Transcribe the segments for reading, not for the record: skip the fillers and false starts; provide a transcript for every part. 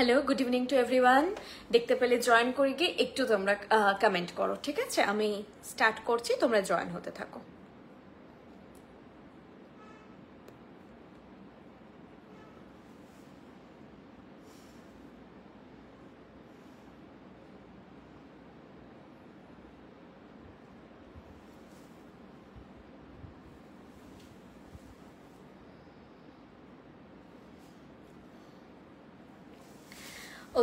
Hello, good evening to everyone. দেখতে পেলে join করে গিয়ে একটু তোমরা কমেন্ট করো, ঠিক আছে? আমি স্টার্ট করছি, তোমরা জয়েন হতে থাকো।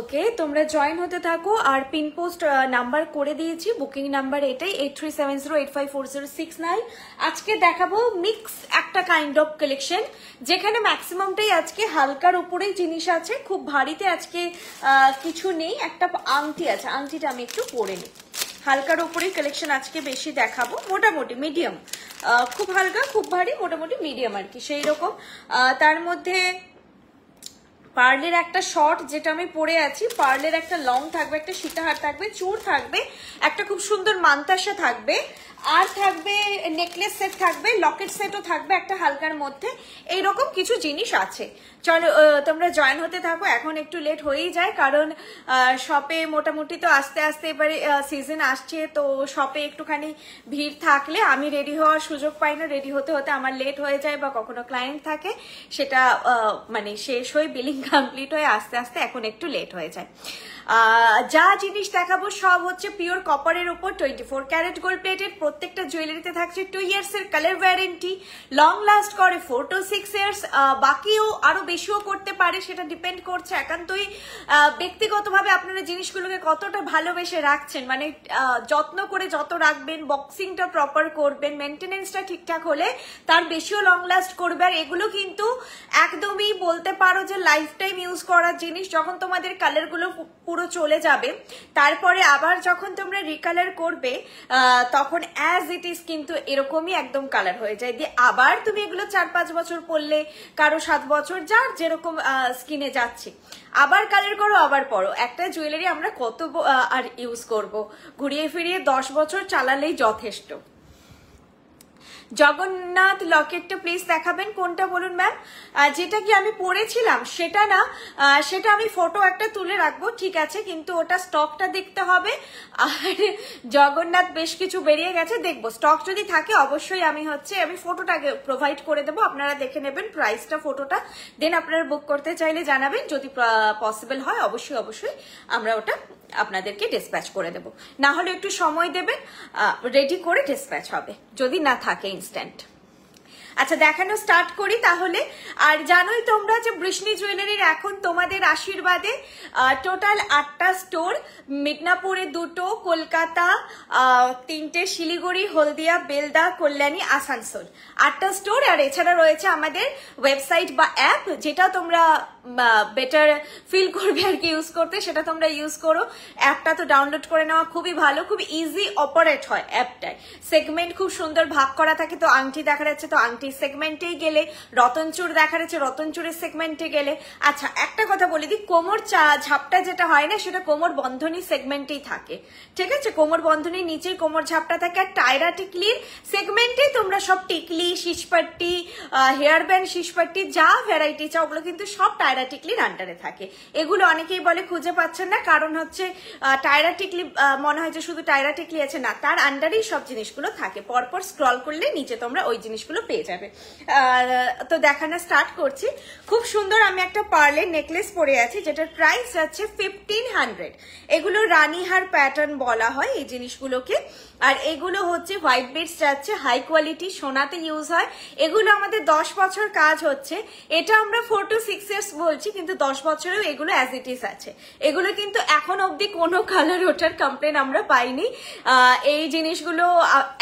ওকে, তোমরা জয়েন হতে থাকো। আর পিন পোস্ট নাম্বার করে দিয়েছি, বুকিং নাম্বার এটাই 8370854069। আজকে দেখাবো মিক্স একটা কাইন্ড অফ কালেকশন, যেখানে ম্যাক্সিমামটাই আজকে হালকার উপরেই জিনিস আছে, খুব ভারীতে আজকে কিছু নেই। একটা আংটি আছে, আংটিটা আমি একটু পরে নিই। হালকার উপরেই কালেকশন আজকে বেশি দেখাবো, মোটামুটি মিডিয়াম, খুব হালকা খুব ভারী, মোটামুটি মিডিয়াম আর কি সেই রকম। তার মধ্যে পার্লের একটা শর্ট যেটা আমি পরে আছি, পার্লের একটা লং থাকবে, একটা সীতাহার থাকবে, চূড় থাকবে, একটা খুব সুন্দর মান্তাসা থাকবে, আর থাকবে নেকলেস সেট থাকবে, লকেট সেটও থাকবে একটা হালকার মধ্যে। এইরকম কিছু জিনিস আছে। চলো তোমরা জয়েন হতে থাকো। এখন একটু লেট হয়েই যায়, কারণ শপে মোটামুটি তো আস্তে আস্তে এবারে সিজন আসছে, তো শপে একটুখানি ভিড় থাকলে আমি রেডি হওয়ার সুযোগ পাই না, রেডি হতে হতে আমার লেট হয়ে যায়, বা কখনো ক্লায়েন্ট থাকে, সেটা মানে শেষ হয়ে বিলিং কমপ্লিট হয়ে আস্তে আস্তে এখন একটু লেট হয়ে যায়। যা জিনিস দেখাবো সব হচ্ছে পিওর কপারের উপর, 24 ক্যারেট গোল্ড প্লেটেড। প্রত্যেকটা জুয়েলারিতে থাকছে 2 ইয়ার্স এর কালার ওয়ারেন্টি, লং লাস্ট করে 4 to 6 ইয়ার্স, বাকিও আরো বেশিও করতে পারে, সেটা ডিপেন্ড করছে একান্তই ব্যক্তিগতভাবে আপনারা জিনিসগুলোকে কতটা ভালোবেসে রাখছেন, মানে যত্ন করে যত রাখবেন, বক্সিংটা প্রপার করবেন, মেনটেনেন্সটা ঠিকঠাক হলে তার বেশিও লং লাস্ট করবে। আর এগুলো কিন্তু একদমই বলতে পারো যে লাইফ টাইম ইউজ করার জিনিস। যখন তোমাদের কালারগুলো পুরো চলে যাবে, তারপরে আবার যখন তোমরা রিকালার করবে, তখন অ্যাজ ইট ইজ কিন্তু এরকমই একদম কালার হয়ে যায়। দিয়ে আবার তুমি এগুলো 4-5 বছর পরলে, কারো 7 বছর, যার যেরকম স্কিনে যাচ্ছে, আবার কালার করো, আবার পরো। একটা জুয়েলারি আমরা কত আর ইউজ করব? ঘুরিয়ে ফিরিয়ে 10 বছর চালালেই যথেষ্ট। জগন্নাথ লকেটটা প্লিজ দেখাবেন। কোনটা বলুন ম্যাম? যেটা কি আমি পরেছিলাম সেটা না, সেটা আমি ফটো একটা তুলে রাখবো, ঠিক আছে, কিন্তু ওটা স্টকটা দেখতে হবে। আর জগন্নাথ বেশ কিছু বেরিয়ে গেছে, দেখবো স্টক যদি থাকে অবশ্যই আমি ফটোটাকে প্রোভাইড করে দেবো, আপনারা দেখে নেবেন প্রাইসটা, ফটোটা, দেন আপনারা বুক করতে চাইলে জানাবেন, যদি পসিবল হয় অবশ্যই অবশ্যই আমরা ওটা আপনাদেরকে ডিসপ্যাচ করে দেব। না হলে একটু সময় দেবেন, রেডি করে ডিসপ্যাচ হবে যদি না থাকে ইনস্ট্যান্ট। আচ্ছা, দেখানো স্টার্ট করি তাহলে। আর জানোই তোমরা যে বৃষ্ণি জুয়েলারির এখন তোমাদের আশীর্বাদে টোটাল 8টা স্টোর, মিদনাপুরে 2টো, কলকাতা 3টে, শিলিগুড়ি, হলদিয়া, বেলদা, কল্যাণী, আসানসোল, 8টা স্টোর। আর এছাড়া রয়েছে আমাদের ওয়েবসাইট বা অ্যাপ, যেটা তোমরা বেটার ফিল করবে আর কি ইউজ করতে, সেটা তোমরা ইউজ করো। অ্যাপটা তো ডাউনলোড করে নেওয়া খুবই ভালো, খুব ইজি অপারেট হয় অ্যাপটায়। সেগমেন্ট খুব সুন্দর ভাগ করা থাকে, তো আংটি দেখা যাচ্ছে তো আংটি সেগমেন্টেই গেলে, রতনচুর দেখা যাচ্ছে রতনচুরের সেগমেন্টে গেলে। আচ্ছা, একটা কথা বলে দিই, কোমর ঝাপটা যেটা হয় না, সেটা কোমর বন্ধনী সেগমেন্টেই থাকে, ঠিক আছে? কোমর বন্ধনীর নিচেই কোমর ঝাপটা থাকে। আর টায়রা টিকলির সেগমেন্টে তোমরা সব টিকলি, শীষপাট্টি, হেয়ার ব্যান্ড, শীষপাট্টি, যা ভ্যারাইটি চাও ওগুলো কিন্তু সব টায়রা টিকলির আন্ডারে থাকে। এগুলো অনেকেই বলে খুঁজে পাচ্ছেন না, কারণ হচ্ছে টায়রা টিকলি মনে হয় যে শুধু টায়রা টিকলি আছে, না, তার আন্ডারেই সব জিনিসগুলো থাকে। পরপর স্ক্রল করলে নিচে তোমরা ওই জিনিসগুলো পেয়ে যাবে। তো দেখানো স্টার্ট করছি। খুব সুন্দর আমি একটা পার্লের নেকলেস পরে আছি, যেটার প্রাইস যাচ্ছে 1500। এগুলো রানীহার প্যাটার্ন বলা হয় এই জিনিসগুলোকে। আর এগুলো হচ্ছে হোয়াইট বিডস যাচ্ছে, হাই কোয়ালিটি, সোনাতে ইউজ হয়। এগুলো আমাদের 10 বছর কাজ হচ্ছে। এটা আমরা 4 to 6 ইয়ার্স বলছি, কিন্তু 10 বছরেও এগুলো অ্যাজ ইট ইজ আছে। এগুলো কিন্তু এখন অব্দি কোনো কালার ওঠার কমপ্লেন আমরা পাইনি। এই জিনিসগুলো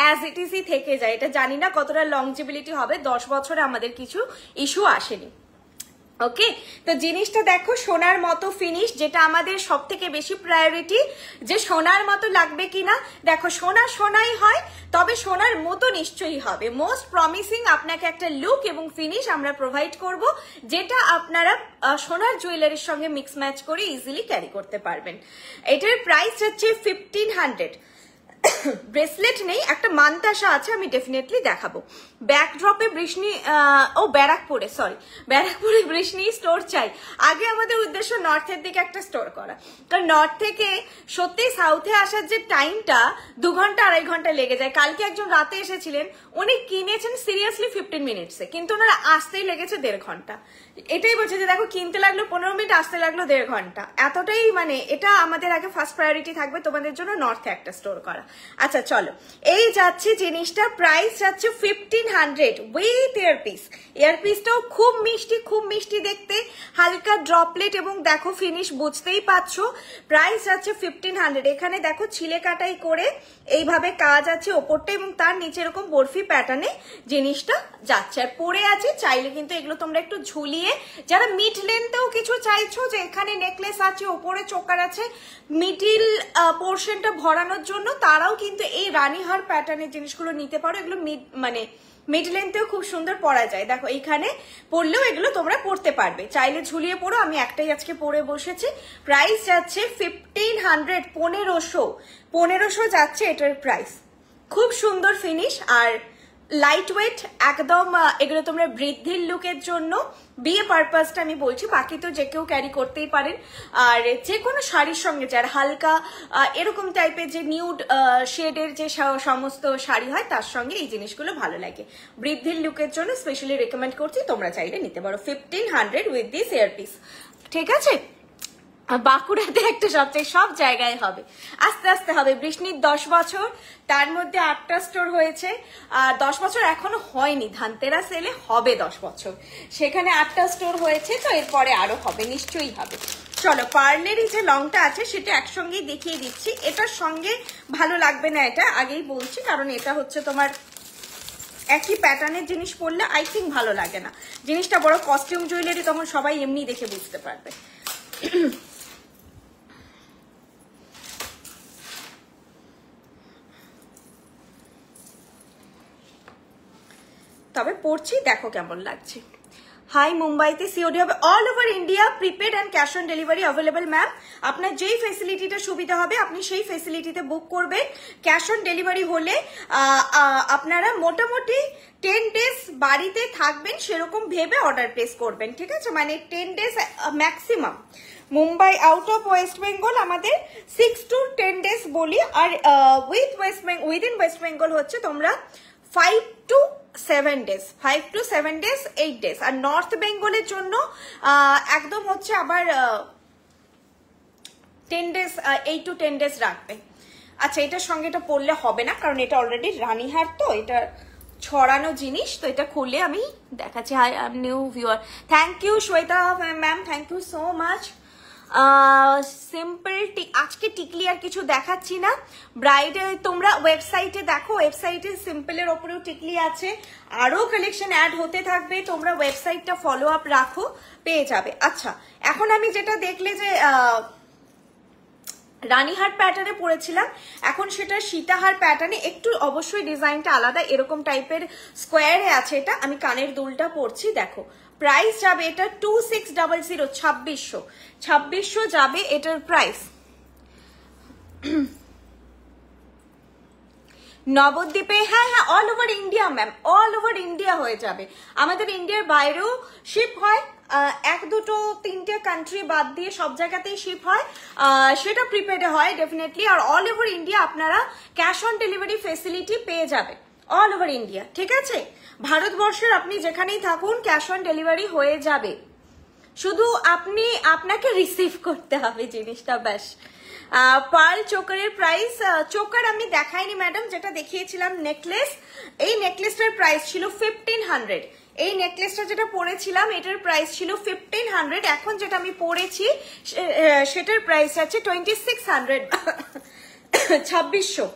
অ্যাজ ইট ইজই থেকে যায়। এটা জানি না কতটা লংজিবিলিটি হবে, 10 বছরে আমাদের কিছু ইস্যু আসেনি। ওকে, তো জিনিসটা দেখো, সোনার মতো ফিনিশ, যেটা আমাদের সব থেকে বেশি প্রায়োরিটি, যে সোনার মতো লাগবে কিনা। দেখো, সোনা সোনাই হয়, তবে সোনার মতো নিশ্চয়ই হবে। মোস্ট প্রমিসিং আপনাকে একটা লুক এবং ফিনিশ আমরা প্রোভাইড করব, যেটা আপনারা সোনার জুয়েলারির সঙ্গে মিক্স ম্যাচ করে ইজিলি ক্যারি করতে পারবেন। এটার প্রাইস হচ্ছে 1500। ব্রেসলেট নেই, একটা মানতাসা আছে, আমি ডেফিনেটলি দেখাবো। ব্যাকড্রপে বৃষ্ণি, ও ব্যারাকপুরে, সরি ব্যারাকপুরে বৃষ্ণি স্টোর চাই। আগে আমাদের উদ্দেশ্য নর্থের দিকে একটা স্টোর করা, কারণ নর্থ থেকে সত্যি সাউথে আসার যে টাইমটা 2 ঘন্টা 2.5 ঘন্টা লেগে যায়। কালকে একজন রাতে এসেছিলেন, উনি কিনেছেন সিরিয়াসলি 15 মিনিটসে, কিন্তু ওনারা আসতেই লেগেছে 1.5 ঘন্টা। এটাই বলছে যে দেখো কিনতে লাগলো 15 মিনিট, আসতে লাগলো 1.5 ঘন্টা। এতটাই মানে এটা আমাদের আগে ফার্স্ট প্রায়োরিটি থাকবে তোমাদের জন্য নর্থে একটা স্টোর করা। আচ্ছা চলো, এই যাচ্ছে জিনিসটা, প্রাইস যাচ্ছে 1500 উইথ ইয়ারপিস। ইয়ারপিসটাও খুব মিষ্টি, খুব মিষ্টি দেখতে, হালকা ড্রপলেট, এবং দেখো ফিনিশ বুঝতেই পারছো। প্রাইস যাচ্ছে 1500। এখানে দেখো ছিলে কাটাই করে এইভাবে কাজ আছে ওপরটা, এবং তার নিচে এরকম বরফি প্যাটার্নে জিনিসটা যাচ্ছে। আর পরে আছে, চাইলে কিন্তু এগুলো তোমরা একটু ঝুলিয়ে, যারা মিড লেন্থেও কিছু চাইছো যে এখানে নেকলেস আছে, ওপরে চোকার আছে, মিডিল পোর্শনটা ভরানোর জন্য, তারাও কিন্তু এই রানীহার প্যাটার্নের জিনিসগুলো নিতে পারো। এগুলো মিড লেন্থেও খুব সুন্দর পরা যায়। দেখো এইখানে পরলেও এগুলো তোমরা পরতে পারবে, চাইলে ঝুলিয়ে পরো। আমি একটাই আজকে পরে বসেছি। প্রাইস যাচ্ছে 1500, 1500 যাচ্ছে এটার প্রাইস। খুব সুন্দর ফিনিশ আর লাইট ওয়েট একদম। এগুলো তোমরা বৃদ্ধির লুকের জন্য, বিয়ে পারপাসটা আমি বলছি, বাকি তো যে কেউ ক্যারি করতেই পারেন। আর যে কোনো শাড়ির সঙ্গে, যার হালকা এরকম টাইপের যে নিউড শেডের যে সমস্ত শাড়ি হয়, তার সঙ্গে এই জিনিসগুলো ভালো লাগে। বৃদ্ধির লুকের জন্য স্পেশালি রেকমেন্ড করছি, তোমরা চাইলে নিতে পারো। 1500 উইথ দিস ইয়ারপিস, ঠিক আছে। বাঁকুড়াতে একটা সবচেয়ে, সব জায়গায় হবে, আস্তে আস্তে হবে। বৃষ্ণির 10 বছর, তার মধ্যে 8টা স্টোর হয়েছে। আর 10 বছর এখনো হয়নি, ধানতেরাস সেলে হবে 10 বছর, সেখানে 8টা স্টোর হয়েছে, তো এরপরে আরো হবে, নিশ্চয়ই হবে। চলো, পার্লেরই যে লংটা আছে সেটা একসঙ্গেই দেখিয়ে দিচ্ছি। এটার সঙ্গে ভালো লাগবে না, এটা আগেই বলছি, কারণ এটা হচ্ছে তোমার একই প্যাটার্নের জিনিস পরলে আই থিঙ্ক ভালো লাগে না। জিনিসটা বড় কস্টিউম জুয়েলারি, তখন সবাই এমনি দেখে বুঝতে পারবে। তবে পড়ছি, দেখো কেমন লাগছে। হাই, মুম্বাইতে সিওডি হবে, all over India, prepaid and cash on delivery available ma'am. আপনার যেই ফেসিলিটিটা সুবিধা হবে আপনি সেই ফেসিলিটিতে বুক করবেন। ক্যাশ অন ডেলিভারি হলে আপনারা মোটামুটি 10 ডেজ বাড়িতে থাকবেন সেরকম ভেবে অর্ডার প্লেস করবেন, ঠিক আছে। মানে 10 days maximum. Mumbai out of West Bengal আমাদের 6 to 10 ডেজ বলি, আর উইদিন ওয়েস্ট বেঙ্গল হচ্ছে তোমরা 5 to 7 days, 5 to 7 days, 8 days. আর নর্থ বেঙ্গলের জন্য একদম হচ্ছে আবার 10 ডেজ, 8 to 10 ডেজ রাখবে। আচ্ছা, এটার সঙ্গে এটা পড়লে হবে না, কারণ এটা অলরেডি রানীহার, তো এটা ছড়ানো জিনিস, তো এটা খুলে আমি দেখাচ্ছি। Hi, I am new viewer, thank you Shweta ma'am, thank you so much. Simple আজকে টিকলি আর কিছু দেখাচ্ছি না। ব্রাইডে তোমরা ওয়েবসাইটে দেখো, ওয়েবসাইটে সিম্পলের ওপরেও টিকলি আছে, আরো কালেকশন অ্যাড হতে থাকবে, তোমরা ওয়েবসাইটটা ফলো আপ রাখো, পেয়ে যাবে। আচ্ছা, এখন আমি যেটা দেখলে যে রানীহার প্যাটার্নে পরেছিলাম, এখন সেটা সীতাহার প্যাটার্নে, একটু অবশ্যই ডিজাইনটা আলাদা, এরকম টাইপের স্কোয়ারে আছে এটা। আমি কানের দুলটা পরছি, দেখো প্রাইস যাবে এটা 2600, 2600 যাবে এটার প্রাইস। নবদ্বীপে, হ্যাঁ হ্যাঁ, all over India ma'am, all over India হয়ে যাবে। আমাদের ইন্ডিয়ার বাইরেও শিপ হয়, 1, 2, 3টে কান্ট্রি বাদ দিয়ে সব জায়গাতেই শিপ হয়, সেটা প্রিপেডে হয় ডেফিনেটলি। আর অল ওভার ইন্ডিয়া আপনারা ক্যাশ অন ডেলিভারি ফেসিলিটি পেয়ে যাবে, অল ওভার ইন্ডিয়া, ঠিক আছে। ভারতবর্ষের আপনি যেখানেই থাকুন ক্যাশ অন ডেলিভারি হয়ে যাবে, শুধু আপনাকে রিসিভ করতে হবে জিনিসটা, ব্যাস। পার্ল চোকারের প্রাইস, চোকার আমি দেখাইনি ম্যাডাম, যেটা দেখিয়েছিলাম নেকলেস, এই নেকলেসটার প্রাইস ছিল 1500। এই নেকলেসটা যেটা পরেছিলাম এটার প্রাইস ছিল 1500, এখন যেটা আমি পরেছি সেটার প্রাইস আছে 2600, 2600।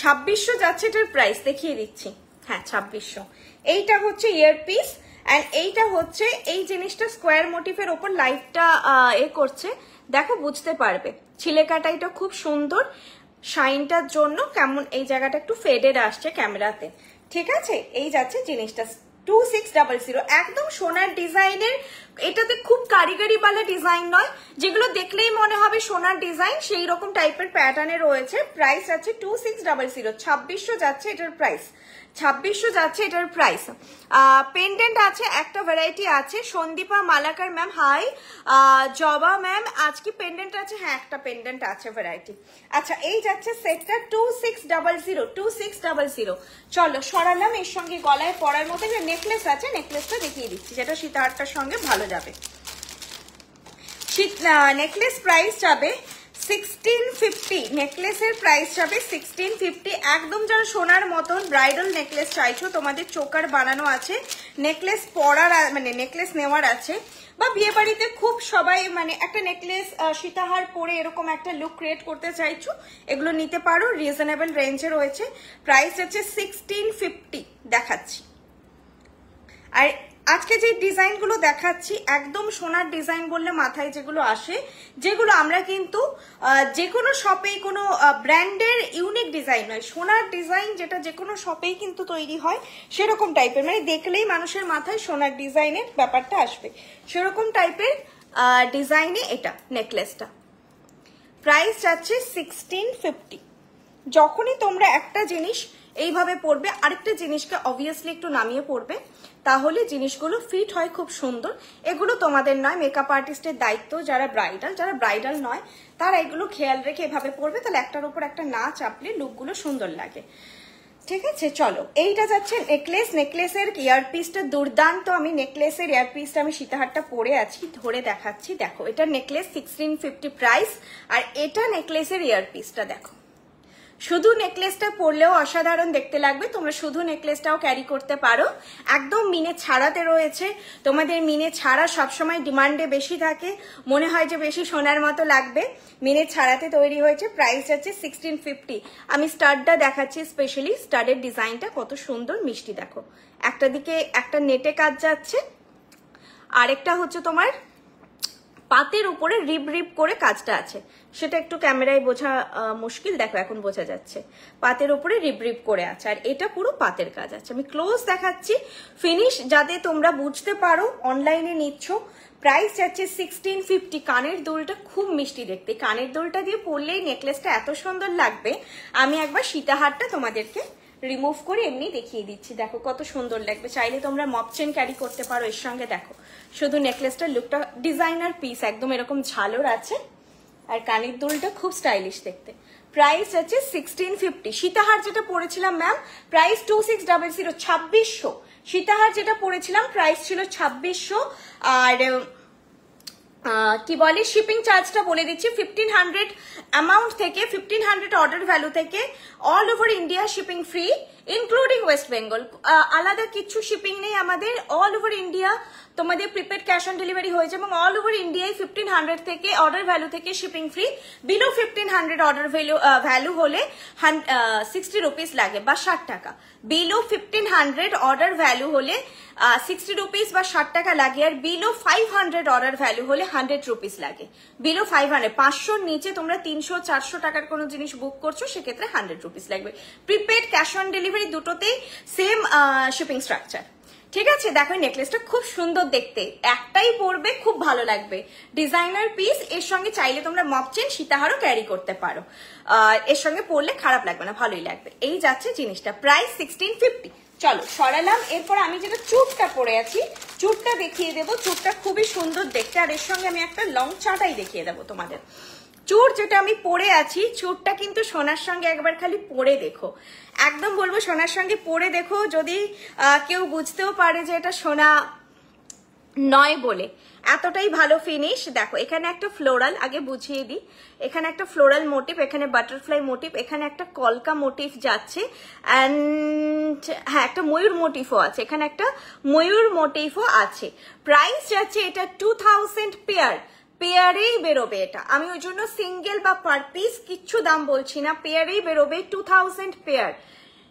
2600 যাচ্ছে এটার প্রাইস, দেখিয়ে দিচ্ছি, হ্যাঁ 2600। এইটা হচ্ছে ইয়ারপিস, এন্ড এইটা হচ্ছে এই জিনিসটা স্কোয়ার মোটিভের ওপর লাইটটা করছে, দেখো বুঝতে পারবে। ছিলে কাটাইটা খুব সুন্দর, শাইনটার জন্য কেমন এই জায়গাটা একটু ফেডেড আসছে ক্যামেরাতে, ঠিক আছে। এই যাচ্ছে জিনিসটা, 2600 একদম সোনার ডিজাইনের। এটাতে খুব কারিগরি वाला ডিজাইন নয়, যেগুলো দেখলেই মনে হবে সোনার ডিজাইন, সেই রকম টাইপের প্যাটার্নে রয়েছে। প্রাইস আছে 2600, 2600 যাচ্ছে এটার প্রাইস, 2600 যাচ্ছে এটার প্রাইস। পেন্ডেন্ট আছে, একটা ভ্যারাইটি আছে। Sandipa Malakar ma'am hi. জবা ম্যাম আজকে পেন্ডেন্ট আছে, হ্যাঁ একটা পেন্ডেন্ট আছে ভ্যারাইটি। আচ্ছা এই যাচ্ছে সেটটা 2600, 2600। চলো সরালাম। এর সঙ্গে গলায় পরার মতো একটা নেকলেস আছে, নেকলেসটা দেখিয়ে দিচ্ছি, যেটা সীতাহারটার সঙ্গে ভালো যাবে। নেকলেস প্রাইস যাবে 1650, নেকলেসের প্রাইস যাবে 1650। একদম যারা সোনার মতন ব্রাইডাল নেকলেস চাইছো, তোমাদের চোকার বানানো আছে, নেকলেস পরার মানে নেকলেস নেওয়ার আছে, বা বিয়ে বাড়িতে খুব সবাই মানে একটা নেকলেস সীতাহার পরে এরকম একটা লুক ক্রিয়েট করতে চাইছো, এগুলো নিতে পারো। রিজনেবল রেঞ্জে রয়েছে। প্রাইস হচ্ছে 1650 দেখাচ্ছি। আর আজকে যে ডিজাইনগুলো দেখাচ্ছি একদম সোনার ডিজাইন বললে মাথায় যেগুলো আসে, যেগুলো আমরা কিন্তু যে কোনো শপেই কোনো ব্র্যান্ডের ইউনিক ডিজাইন নয়, সোনার ডিজাইন যেটা যে কোনো শপেই কিন্তু তৈরি হয় সেরকম টাইপের, মানে দেখলেই মানুষের মাথায় সোনার ডিজাইনের ব্যাপারটা আসবে, সেরকম টাইপের ডিজাইনে এটা নেকলেসটা। প্রাইস যাচ্ছে 1650। যখনই তোমরা একটা জিনিস এইভাবে পরবে, আরেকটা জিনিসকে অবভিয়াসলি একটু নামিয়ে পরবে, তাহলে জিনিসগুলো ফিট হয় খুব সুন্দর। এগুলো তোমাদের নয়, মেকআপ আর্টিস্টের দায়িত্ব। যারা ব্রাইডাল নয় তারা এগুলো খেয়াল রেখে এভাবে পরবে, তাহলে একটার উপর একটা না চাপলে লুকগুলো সুন্দর লাগে। ঠিক আছে চলো, এইটা যাচ্ছে নেকলেস। নেকলেসের ইয়ারপিসটা দুর্দান্ত। আমি নেকলেসের ইয়ারপিসটা আমি সীতাহারটা পরে আছি, ধরে দেখাচ্ছি। দেখো এটা নেকলেস 1650 প্রাইস, আর এটা নেকলেসের ইয়ারপিসটা দেখো। শুধু নেকলেসটা পরলেও অসাধারণ দেখতে লাগবে, তোমরা শুধু নেকলেসটাও ক্যারি করতে পারো। একদম মিনে ছাড়াতে রয়েছে। তোমাদের মিনে ছাড়া সবসময় ডিমান্ডে বেশি থাকে, মনে হয় যে বেশি সোনার মতো লাগবে, মিনে ছাড়াতে তৈরি হয়েছে। প্রাইস আছে 1650। আমি স্টাডটা দেখাচ্ছি, স্পেশালি স্টাডের ডিজাইনটা কত সুন্দর মিষ্টি দেখো। একটা দিকে একটা নেটে কাজ যাচ্ছে, আরেকটা হচ্ছে তোমার পাতের উপরে রিব রিব করে কাজটা আছে, সেটা একটু ক্যামেরায় বোঝা মুশকিল, দেখো এখন বোঝা যাচ্ছে। পাতের উপরে রিব রিব করে আছে, আর এটা পুরো পাতের কাজ আছে। আমি ক্লোজ দেখাচ্ছি, ফিনিশ যাতে তোমরা বুঝতে পারো অনলাইনে নিচ্ছ। প্রাইস যাচ্ছে 1650। কানের দুলটা খুব মিষ্টি দেখতে, কানের দুলটা দিয়ে পরলেই নেকলেসটা এত সুন্দর লাগবে। আমি একবার সীতাহারটা তোমাদেরকে রিমুভ করে এমনি দেখিয়ে দিচ্ছি, দেখো কত সুন্দর লাগবে। চাইলে তোমরা মপ চেন ক্যারি করতে পারো এর সঙ্গে। দেখো শুধু নেকলেসটার লুকটা ডিজাইনার পিস, একদম এরকম ঝালর আছে, আর কানের দুলটা খুব স্টাইলিশ দেখতে। প্রাইস আছে 1650। সীতাহার যেটা পরেছিলাম ম্যাম প্রাইস 2600, 2600। সীতাহার যেটা পরেছিলাম প্রাইস ছিল 2600। আর কি বলে শিপিং চার্জটা বলে দিচ্ছি, 1500 অ্যামাউন্ট থেকে, 1500 অর্ডার ভ্যালু থেকে all over India shipping free, including waist Bengal. আলাদা কিছু শিপিং নেই আমাদের, অল ওভার ইন্ডিয়া তোমাদের প্রিপেড ক্যাশ অন ডেলিভারি হয়েছে, এবং অল ওভার ইন্ডিয়ায় 1500 থেকে অর্ডার ভ্যালু থেকে shipping free. Below 1500 order value হলে 60 রুপিস লাগে বা 60 টাকা। বিলো 1500 অর্ডার ভ্যালু হলে 60 রুপিস বা 60 টাকা লাগে, আর বিলো 500 অর্ডার ভ্যালু হলে 100 রুপিস লাগে। বিলো 500, 500 নিচে তোমরা 300-400 টাকার কোনো জিনিস বুক করছো, সেক্ষেত্রে 100 রুপিস লাগবে। প্রিপেড ক্যাশ অন ডেলিভারি দুটোতেই সেম শিপিং স্ট্রাকচার। ঠিক আছে, দেখো নেকলেসটা খুব সুন্দর দেখতে, একটাই পরবে খুব ভালো লাগবে। ডিজাইনার পিস, এর সঙ্গে চাইলে তোমরা মপ চেন সীতাহারও ক্যারি করতে পারো, এর সঙ্গে পরলে খারাপ লাগবে না, ভালোই লাগবে। এই যাচ্ছে জিনিসটা, প্রাইস 1650। চলো সরালাম। এরপর আমি যেটা চুটটা পরে আছি, চুটটা দেখিয়ে দেবো। চুটটা খুবই সুন্দর দেখতে, আর এর সঙ্গে আমি একটা লং চাটাই দেখিয়ে দেবো তোমাদের। চুড় যেটা আমি পরে আছি, চুড়টা কিন্তু সোনার সঙ্গে একবার খালি পরে দেখো, একদম বলবো সোনার সঙ্গে পরে দেখো, যদি কেউ বুঝতেও পারে যে এটা সোনা নয় বলে। এতটাই ভালো ফিনিশ। দেখো এখানে একটা ফ্লোরাল, আগে বুঝিয়ে দিই, এখানে একটা ফ্লোরাল মোটিভ, এখানে বাটারফ্লাই মোটিভ, এখানে একটা কলকা মোটিভ যাচ্ছে, অ্যান্ড হ্যাঁ একটা ময়ূর মোটিভও আছে, এখানে একটা ময়ূর মোটিভও আছে। প্রাইস যাচ্ছে এটা 2000 পেয়ারেই বেরোবে এটা, আমি ওই জন্য সিঙ্গেল বা পার পিস কিচ্ছু দাম বলছি না, পেয়ারেই বেরোবে 2000 পেয়ার।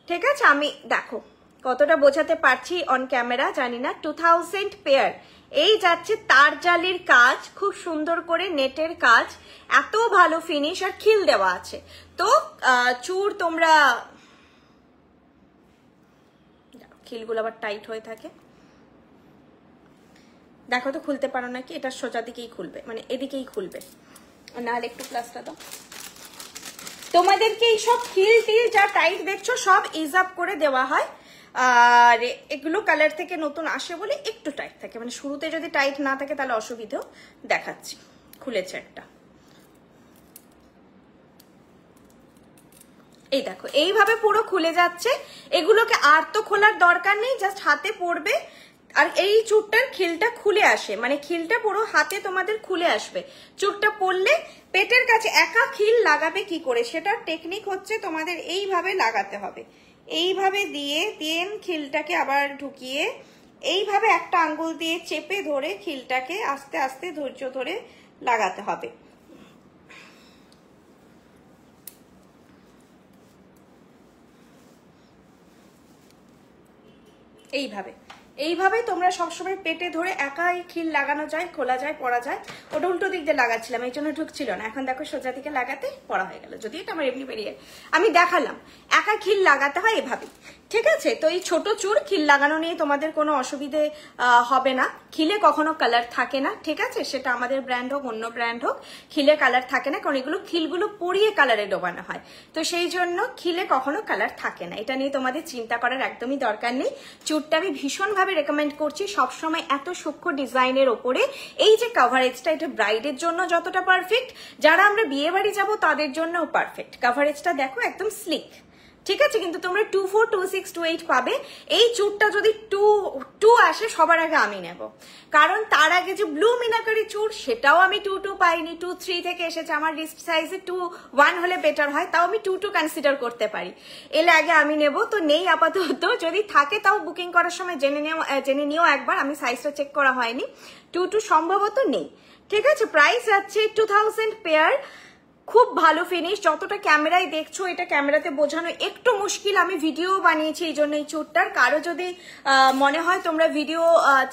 ঠিক আছে, আমি দেখো কতটা বোঝাতে পারছি অন ক্যামেরা জানি না। 2000 পেয়ার। এই যাচ্ছে তার জালির কাজ, খুব সুন্দর করে নেটের কাজ, এত ভালো ফিনিশ, আর খিল দেওয়া আছে। তো চুর তোমরা, খিলগুলো আবার টাইট হয়ে থাকে। দেখো তো খুলতে পারো নাকি, এটা সোজা দিকেই খুলবে, মানে এদিকেই খুলবে, নাহলে একটু প্লাসটা দাও। তোমাদেরকে এইসব খিল টিল যা টাইট দেখছো সব ইজ আপ করে দেওয়া হয়, আর এগুলো কালার থেকে নতুন আসে বলে একটু টাইট থাকে, মানে শুরুতে যদি টাইট না থাকে তাহলে অসুবিধেও। দেখাচ্ছি, খুলেছে একটা, এই দেখো এইভাবে পুরো খুলে যাচ্ছে। এগুলোকে আর তো খোলার দরকার নেই, জাস্ট হাতে পড়বে আর এই চুটটার খিলটা খুলে আসে, মানে খিলটা পুরো হাতে তোমাদের খুলে আসবে। চুটটা পরলে পেটের কাছে একা খিল লাগাবে কি করে, সেটার টেকনিক হচ্ছে তোমাদের এইভাবে লাগাতে হবে, এইভাবে দিয়ে দেন খিলটাকে আবার ঢুকিয়ে এইভাবে একটা আঙ্গুল দিয়ে চেপে ধরে খিলটাকে আস্তে আস্তে ধৈর্য ধরে লাগাতে হবে। এইভাবে এইভাবে তোমরা সবসময় পেটে ধরে একাই খিল লাগানো যায়, খোলা যায়, পরা যায়। ওটা উল্টো দিক দিয়ে লাগাচ্ছিলাম, এই জন্য ঢুকছিল না। এখন দেখো সোজা দিকে লাগাতে পড়া হয়ে গেল, যদি এটা আমার এমনি বেরিয়ে আমি দেখালাম। একা খিল লাগাতে হয় এভাবে, ঠিক আছে? তো এই ছোট চুর খিল লাগানো নিয়ে তোমাদের কোনো অসুবিধে হবে না। খিলে কখনো কালার থাকে না, ঠিক আছে? সেটা আমাদের ব্র্যান্ড হোক অন্য ব্র্যান্ড হোক, খিলে কালার থাকে না, কারণ এগুলো খিলগুলো পরিয়ে কালারে ডোবানো হয়। তো সেই জন্য খিলে কখনো কালার থাকে না, এটা নিয়ে তোমাদের চিন্তা করার একদমই দরকার নেই। চুরটা আমি ভীষণভাবে রেকমেন্ড করছি সবসময় এত সূক্ষ্ম ডিজাইনের ওপরে। এই যে কাভারেজটা, এটা ব্রাইডের জন্য যতটা পারফেক্ট, যারা আমরা বিয়ে বাড়ি যাবো তাদের জন্যও পারফেক্ট। কাভারেজটা দেখো একদম স্লিক, ঠিক আছে? কিন্তু তোমরা 24, 26, 28 পাবে। এই চুরটা যদি 2 আসে সবার আগে আমি নেব, কারণ তার আগে যে ব্লু মিনাকারি চুর সেটাও আমি 2 পাইনি, 2-3 থেকে এসেছে। আমার রিস্ট সাইজে 2-1 হলে বেটার হয়, তাও আমি 2 কনসিডার করতে পারি। এর আগে আমি নেব, তো নেই আপাতত। যদি থাকে তাও বুকিং করার সময় জেনে নিও একবার, আমি সাইজটা চেক করা হয়নি। 2 সম্ভবত নেই, ঠিক আছে? প্রাইস যাচ্ছে 2000 পেয়ার। খুব ভালো ফিনিশ, যতটা ক্যামেরায় দেখছো এটা ক্যামেরাতে বোঝানো একটু মুশকিল। আমি ভিডিও বানিয়েছি এই জন্য এই চুরটার, কারো যদি মনে হয় তোমরা ভিডিও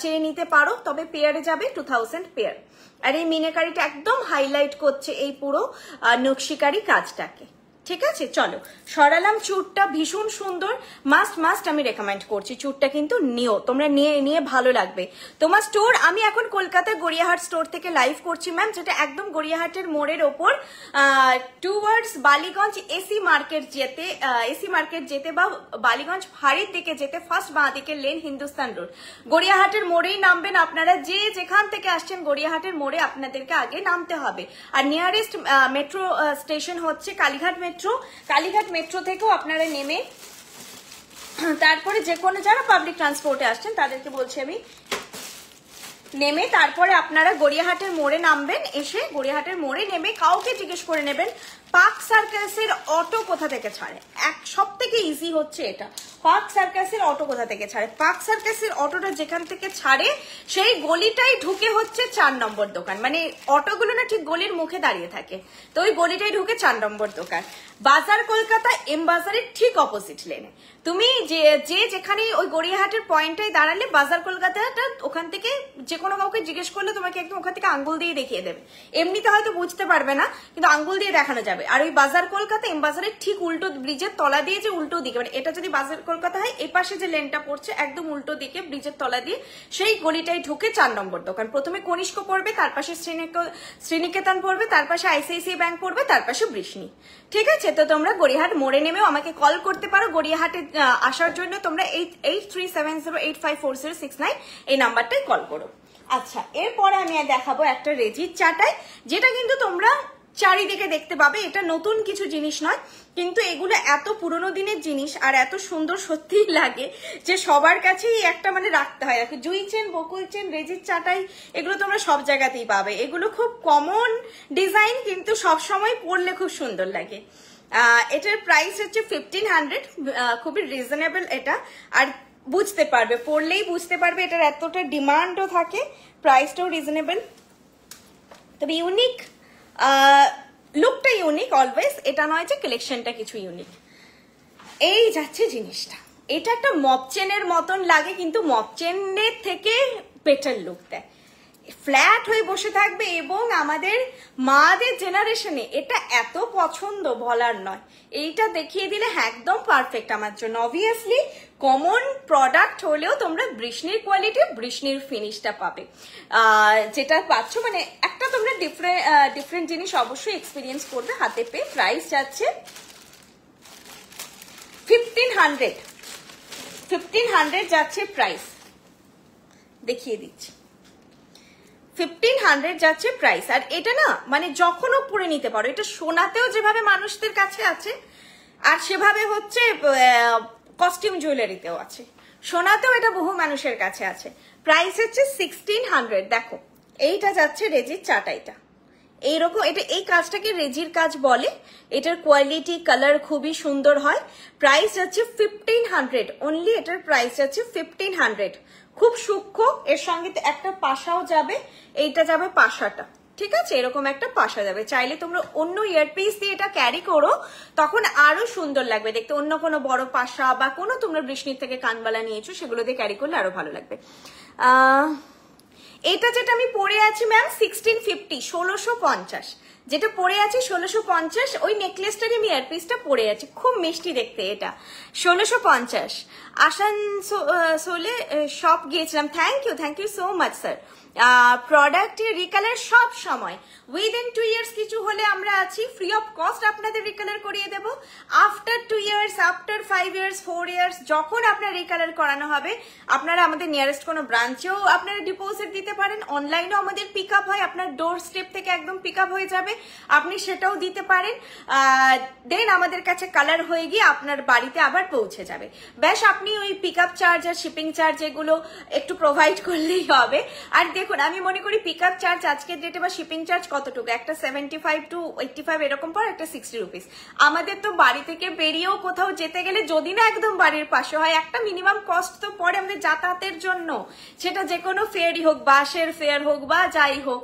চেয়ে নিতে পারো, তবে পেয়ারে যাবে 2000 পেয়ার। আর এই মিনাকারিটা একদম হাইলাইট করছে এই পুরো নকশিকারি কাজটাকে, ঠিক আছে? চলো সরালাম চুরটা, ভীষণ সুন্দর, মাস্ট আমি রেকমেন্ড করছি। চুরটা কিন্তু নিও তোমরা, নিয়ে ভালো লাগবে। তোমার স্টোর আমি এখন কলকাতা গড়িয়াহাট স্টোর থেকে লাইভ করছি ম্যাম, যেটা একদম গড়িয়াহাটের মোড়ের ওপর টুয়ার্ডস বালিগঞ্জ এসি মার্কেট যেতে বা বালিগঞ্জ ফাঁড়ির দিকে যেতে ফার্স্ট বাঁ দিকে লেন, হিন্দুস্তান রোড। গড়িয়াহাটের মোড়েই নামবেন আপনারা, যে যেখান থেকে আসছেন গড়িয়াহাটের মোড়ে আপনাদেরকে আগে নামতে হবে। আর নিয়ারেস্ট মেট্রো স্টেশন হচ্ছে কালীঘাট মেট্রো থেকেও আপনারা নেমে তারপরে যে কোনো যারা পাবলিক ট্রান্সপোর্টে আসছেন তাদেরকে বলছি আমি, নেমে তারপরে আপনারা গড়িয়াহাটের মোড়ে নামবেন। এসে গড়িয়াহাটের মোড়ে নেমে কাউকে জিজ্ঞেস করে নেবেন পার্ক সার্কাসের অটো কোথা থেকে ছাড়ে। সব থেকে ইজি হচ্ছে এটা, পার্ক সার্কাসের অটো কোথা থেকে ছাড়ে। পার্ক সার্কাসের অটোটা যেখান থেকে ছাড়ে সেই গলিটাই ঢুকে হচ্ছে 4 নম্বর দোকান, মানে অটোগুলো না ঠিক গলির মুখে দাঁড়িয়ে থাকে, তো ওই গলিটাই ঢুকে 4 নম্বর দোকান। বাজার কলকাতা এম বাজারের ঠিক অপোজিট লেনে তুমি যেখানে ওই গড়িয়াহাটের পয়েন্টটাই দাঁড়ালে বাজার কলকাতাটা, ওখান থেকে যে কোনো কাউকে জিজ্ঞেস করলে তোমাকে একদম ওখান থেকে আঙ্গুল দিয়ে দেখিয়ে দেবে। এমনিতে হয়তো বুঝতে পারবে না, কিন্তু আঙ্গুল দিয়ে দেখানো যাবে। আর ওই বাজার কলকাতা এম বাজারের ঠিক উল্টো, ব্রিজের তলা দিয়ে যে উল্টো দিকে, মানে এটা যদি বাজার কলকাতা হয় এ পাশে যে লেনটা পড়ছে একদম উল্টো দিকে ব্রিজের তলা দিয়ে সেই গলিটাই ঢুকে 4 নম্বর দোকান। প্রথমে কনিষ্ক পড়বে, তার পাশে শ্রীনিকেতন পড়বে, তার পাশে আইসিআইসিআই ব্যাংক পড়বে, তার পাশে বৃষ্ণি, ঠিক আছে? তো তোমরা গড়িয়াহাট মোড়ে নেমেও আমাকে কল করতে পারো। গড়িয়াহাটে আসার জন্য তোমরা 8370854069 এই নাম্বারটাই কল করো। আচ্ছা, এরপরে আমি দেখাবো একটা রেজির চাটাই, যেটা কিন্তু তোমরা চারিদিকে দেখতে পাবে। এটা নতুন কিছু জিনিস নয়, কিন্তু এগুলো এত পুরোনো দিনের জিনিস আর এত সুন্দর সত্যিই লাগে যে সবার কাছেই একটা মানে রাখতে হয়। দেখো জুই চেন, বকুল চেন, রেজির চাটাই, এগুলো তোমরা সব জায়গাতেই পাবে। এগুলো খুব কমন ডিজাইন, কিন্তু সব সময় পরলে খুব সুন্দর লাগে। এটার প্রাইস হচ্ছে 1500, খুবই রিজনেবল এটা। আর বুঝতে পারবে, পরলেই বুঝতে পারবে এটার এতটা ডিমান্ডও থাকে, প্রাইসটাও রিজনেবল। তবে ইউনিক, লুকটা ইউনিক অলওয়েজ, এটা নয় যে কালেকশনটা কিছু ইউনিক। এই যাচ্ছে জিনিসটা, এটা একটা মপ চেনের মতন লাগে, কিন্তু মপ চেনের থেকে বেটার লুক দেয়। ফ্ল্যাট হয়ে বসে থাকবে এবং আমাদের মাদের জেনারেশনে এটা এত পছন্দ বলার নয়। এইটা দেখিয়ে দিলে একদম পারফেক্ট আমার জন্য। অবভিয়াসলি কমন প্রোডাক্ট হলেও তোমরা বৃষ্ণির কোয়ালিটি, বৃষ্ণির ফিনিশটা পাবে, যেটা পাচ্ছ মানে একটা তোমরা ডিফারেন্ট জিনিস অবশ্যই এক্সপিরিয়েন্স করবে হাতে পেয়ে। প্রাইস যাচ্ছে 1500 যাচ্ছে প্রাইস, দেখিয়ে দিচ্ছি 1500 যাচ্ছে প্রাইস। আর এটা না মানে যখনও পরে নিতে পারো, এটা সোনাতেও যেভাবে মানুষদের কাছে আছে আর সেভাবে হচ্ছে কস্টিউম জুয়েলারিতেও আছে, সোনাতেও এটা বহু মানুষের কাছে আছে। প্রাইস হচ্ছে 1600। দেখো এইটা যাচ্ছে রেজির চাটা, এটা এইরকম, এটা এই কাজটাকে রেজির কাজ বলে। এটার কোয়ালিটি কালার খুবই সুন্দর হয়। প্রাইস যাচ্ছে 1500 অনলি, এটার প্রাইস যাচ্ছে 1500। খুব সূক্ষ্ম, এর সঙ্গে একটা পাশাও যাবে, এইটা যাবে পাশাটা, ঠিক আছে, এরকম একটা পাশা যাবে। চাইলে তোমরা অন্য ইয়ারপিস দিয়ে এটা ক্যারি করো, তখন আরো সুন্দর লাগবে দেখতে। অন্য কোনো বড় পাশা বা কোনো তোমরা বৃষ্ণির থেকে কানবালা নিয়েছো সেগুলো দিয়ে ক্যারি করলে আরো ভালো লাগবে। এটা যেটা আমি পরে আছি ম্যাম 1650, 1650 যেটা পরে আছি 1650, ওই নেকলেসটারই আমি ইয়ারপিসটা পরে আছি, খুব মিষ্টি দেখতে এটা। 1650 আসানসোলে শপ গিয়েছিলাম। Thank you so much sir. প্রোডাক্টের রিকালার সব সময় উইদিন 2 ইয়ার্স কিছু হলে আমরা আছি, ফ্রি অফ কস্ট আপনাদের রিকালার করিয়ে দেবো। After 2 years, after 5 years, 4 years যখন আপনার রিকালার করানো হবে, আপনারা আমাদের নিয়ারেস্ট কোনো ব্রাঞ্চেও আপনারা ডিপোজিট দিতে পারেন, অনলাইনেও আমাদের পিক আপ হয়, আপনার ডোর স্টেপ থেকে একদম পিক আপ হয়ে যাবে, আপনি সেটাও দিতে পারেন। দেন আমাদের কাছে কালার হয়ে গিয়ে আপনার বাড়িতে আবার পৌঁছে যাবে। ব্যাস আপনি ওই পিক আপ চার্জ আর শিপিং চার্জ এগুলো একটু প্রোভাইড করলেই হবে। আর দেখুন আমি মনে করি পিক আপ চার্জ আজকের ডেটে বা শিপিং চার্জ কতটুকু, একটা 75 to 85 এরকম পর, একটা 60 রুপিস। আমাদের তো বাড়ি থেকে বেরিয়েও কোথাও যেতে গেলে যদি না একদম বাড়ির পাশে হয়, একটা মিনিমাম কস্ট তো পড়ে আমাদের যাতায়াতের জন্য, সেটা যে কোনো ফেয়ারই হোক, বাসের ফেয়ার হোক বা যাই হোক।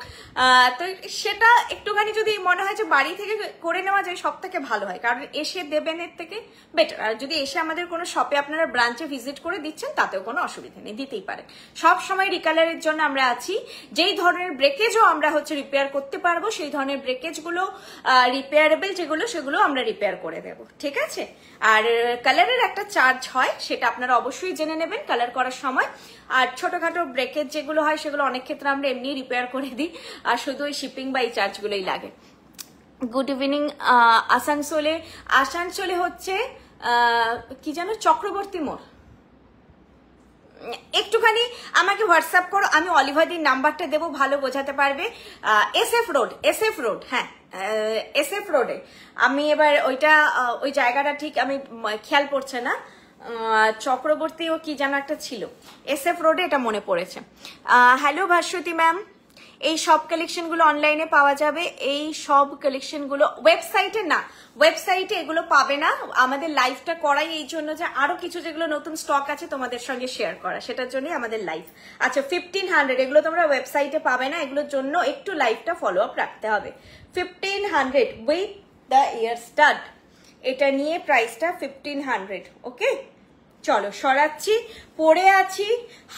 তো সেটা একটুখানি যদি মনে হয় যে বাড়ি থেকে করে নেওয়া যায় সব থেকে ভালো হয়, কারণ এসে দেবেন এর থেকে বেটার। আর যদি এসে আমাদের কোনো শপে আপনারা ব্রাঞ্চে ভিজিট করে দিচ্ছেন তাতেও কোনো অসুবিধা নেই, দিতেই পারেন। সব সময় রিকালারের জন্য আমরা আছি। যেই ধরনের ব্রেকেজও আমরা হচ্ছে রিপেয়ার করতে পারবো, সেই ধরনের ব্রেকেজ গুলো রিপেয়ারেবল যেগুলো সেগুলো আমরা রিপেয়ার করে দেবো, ঠিক আছে। আর কালারের একটা চার্জ হয়, সেটা আপনারা অবশ্যই জেনে নেবেন কালার করার সময়। আর ছোটখাটো ব্রেকেজ যেগুলো হয় সেগুলো অনেক ক্ষেত্রে আমরা এমনি রিপেয়ার করে দিই, আর শুধু ওই শিপিং বা এই চার্জগুলোই লাগে। Good evening. আসানসোলে হচ্ছে কি জানো, চক্রবর্তী মোড়। একটুখানি আমাকে হোয়াটসঅ্যাপ করো, আমি অলিভাদির নাম্বারটা দেবো, ভালো বোঝাতে পারবে। SF রোড, হ্যাঁ SF রোডে। আমি এবার ওইটা ওই জায়গাটা ঠিক আমি খেয়াল পড়ছে না, চক্রবর্তী ও কি যেন একটা ছিল, SF রোডে, এটা মনে পড়েছে। হ্যালো ভাস্বতী ম্যাম, এই সব কালেকশনগুলো অনলাইনে পাওয়া যাবে। এই সব কালেকশনগুলো ওয়েবসাইটে না, ওয়েবসাইটে এগুলো পাবে না। আমাদের লাইভটা করাই এই জন্য যে আরো কিছু যেগুলো নতুন স্টক আছে তোমাদের সঙ্গে শেয়ার করা, সেটার জন্যই আমাদের লাইভ। আচ্ছা 1500, এগুলো তোমরা ওয়েবসাইটে পাবে না, এগুলোর জন্য একটু লাইভটা ফলো আপ রাখতে হবে। 1500 উইথ দ্য ইয়ার স্টাড, এটা নিয়ে প্রাইসটা 1500। ওকে চলো সরাচ্ছি, পরে আছি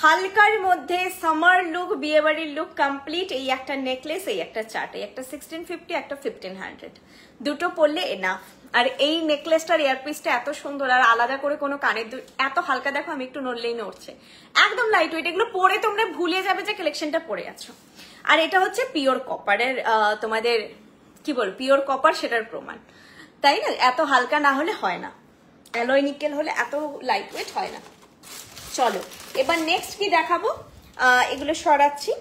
হালকার মধ্যে সামার লুক, বিয়েবাড়ির লুক কমপ্লিট। এই একটা নেকলেস, এই একটা চার্ট, এই একটা 1650, একটা 1500, দুটো পরলে এনাফ। আর এই নেকলেসটার ইয়ারপিসটা এত সুন্দর, আর আলাদা করে কোনো কানের এত হালকা, দেখো আমি একটু নড়লেই নড়ছে, একদম লাইট ওয়েট। এগুলো পরে তোমরা ভুলে যাবে যে কালেকশনটা পরে আছো। আর এটা হচ্ছে পিওর কপারের, তোমাদের কি বল, পিওর কপার, সেটার প্রমাণ, তাই না? এত হালকা না হলে হয় না, অ্যালয় নিকেল হলে এত লাইট ওয়েট হয় না। চলো এবার নেক্সট কি দেখাবো, এগুলো সরাচ্ছি।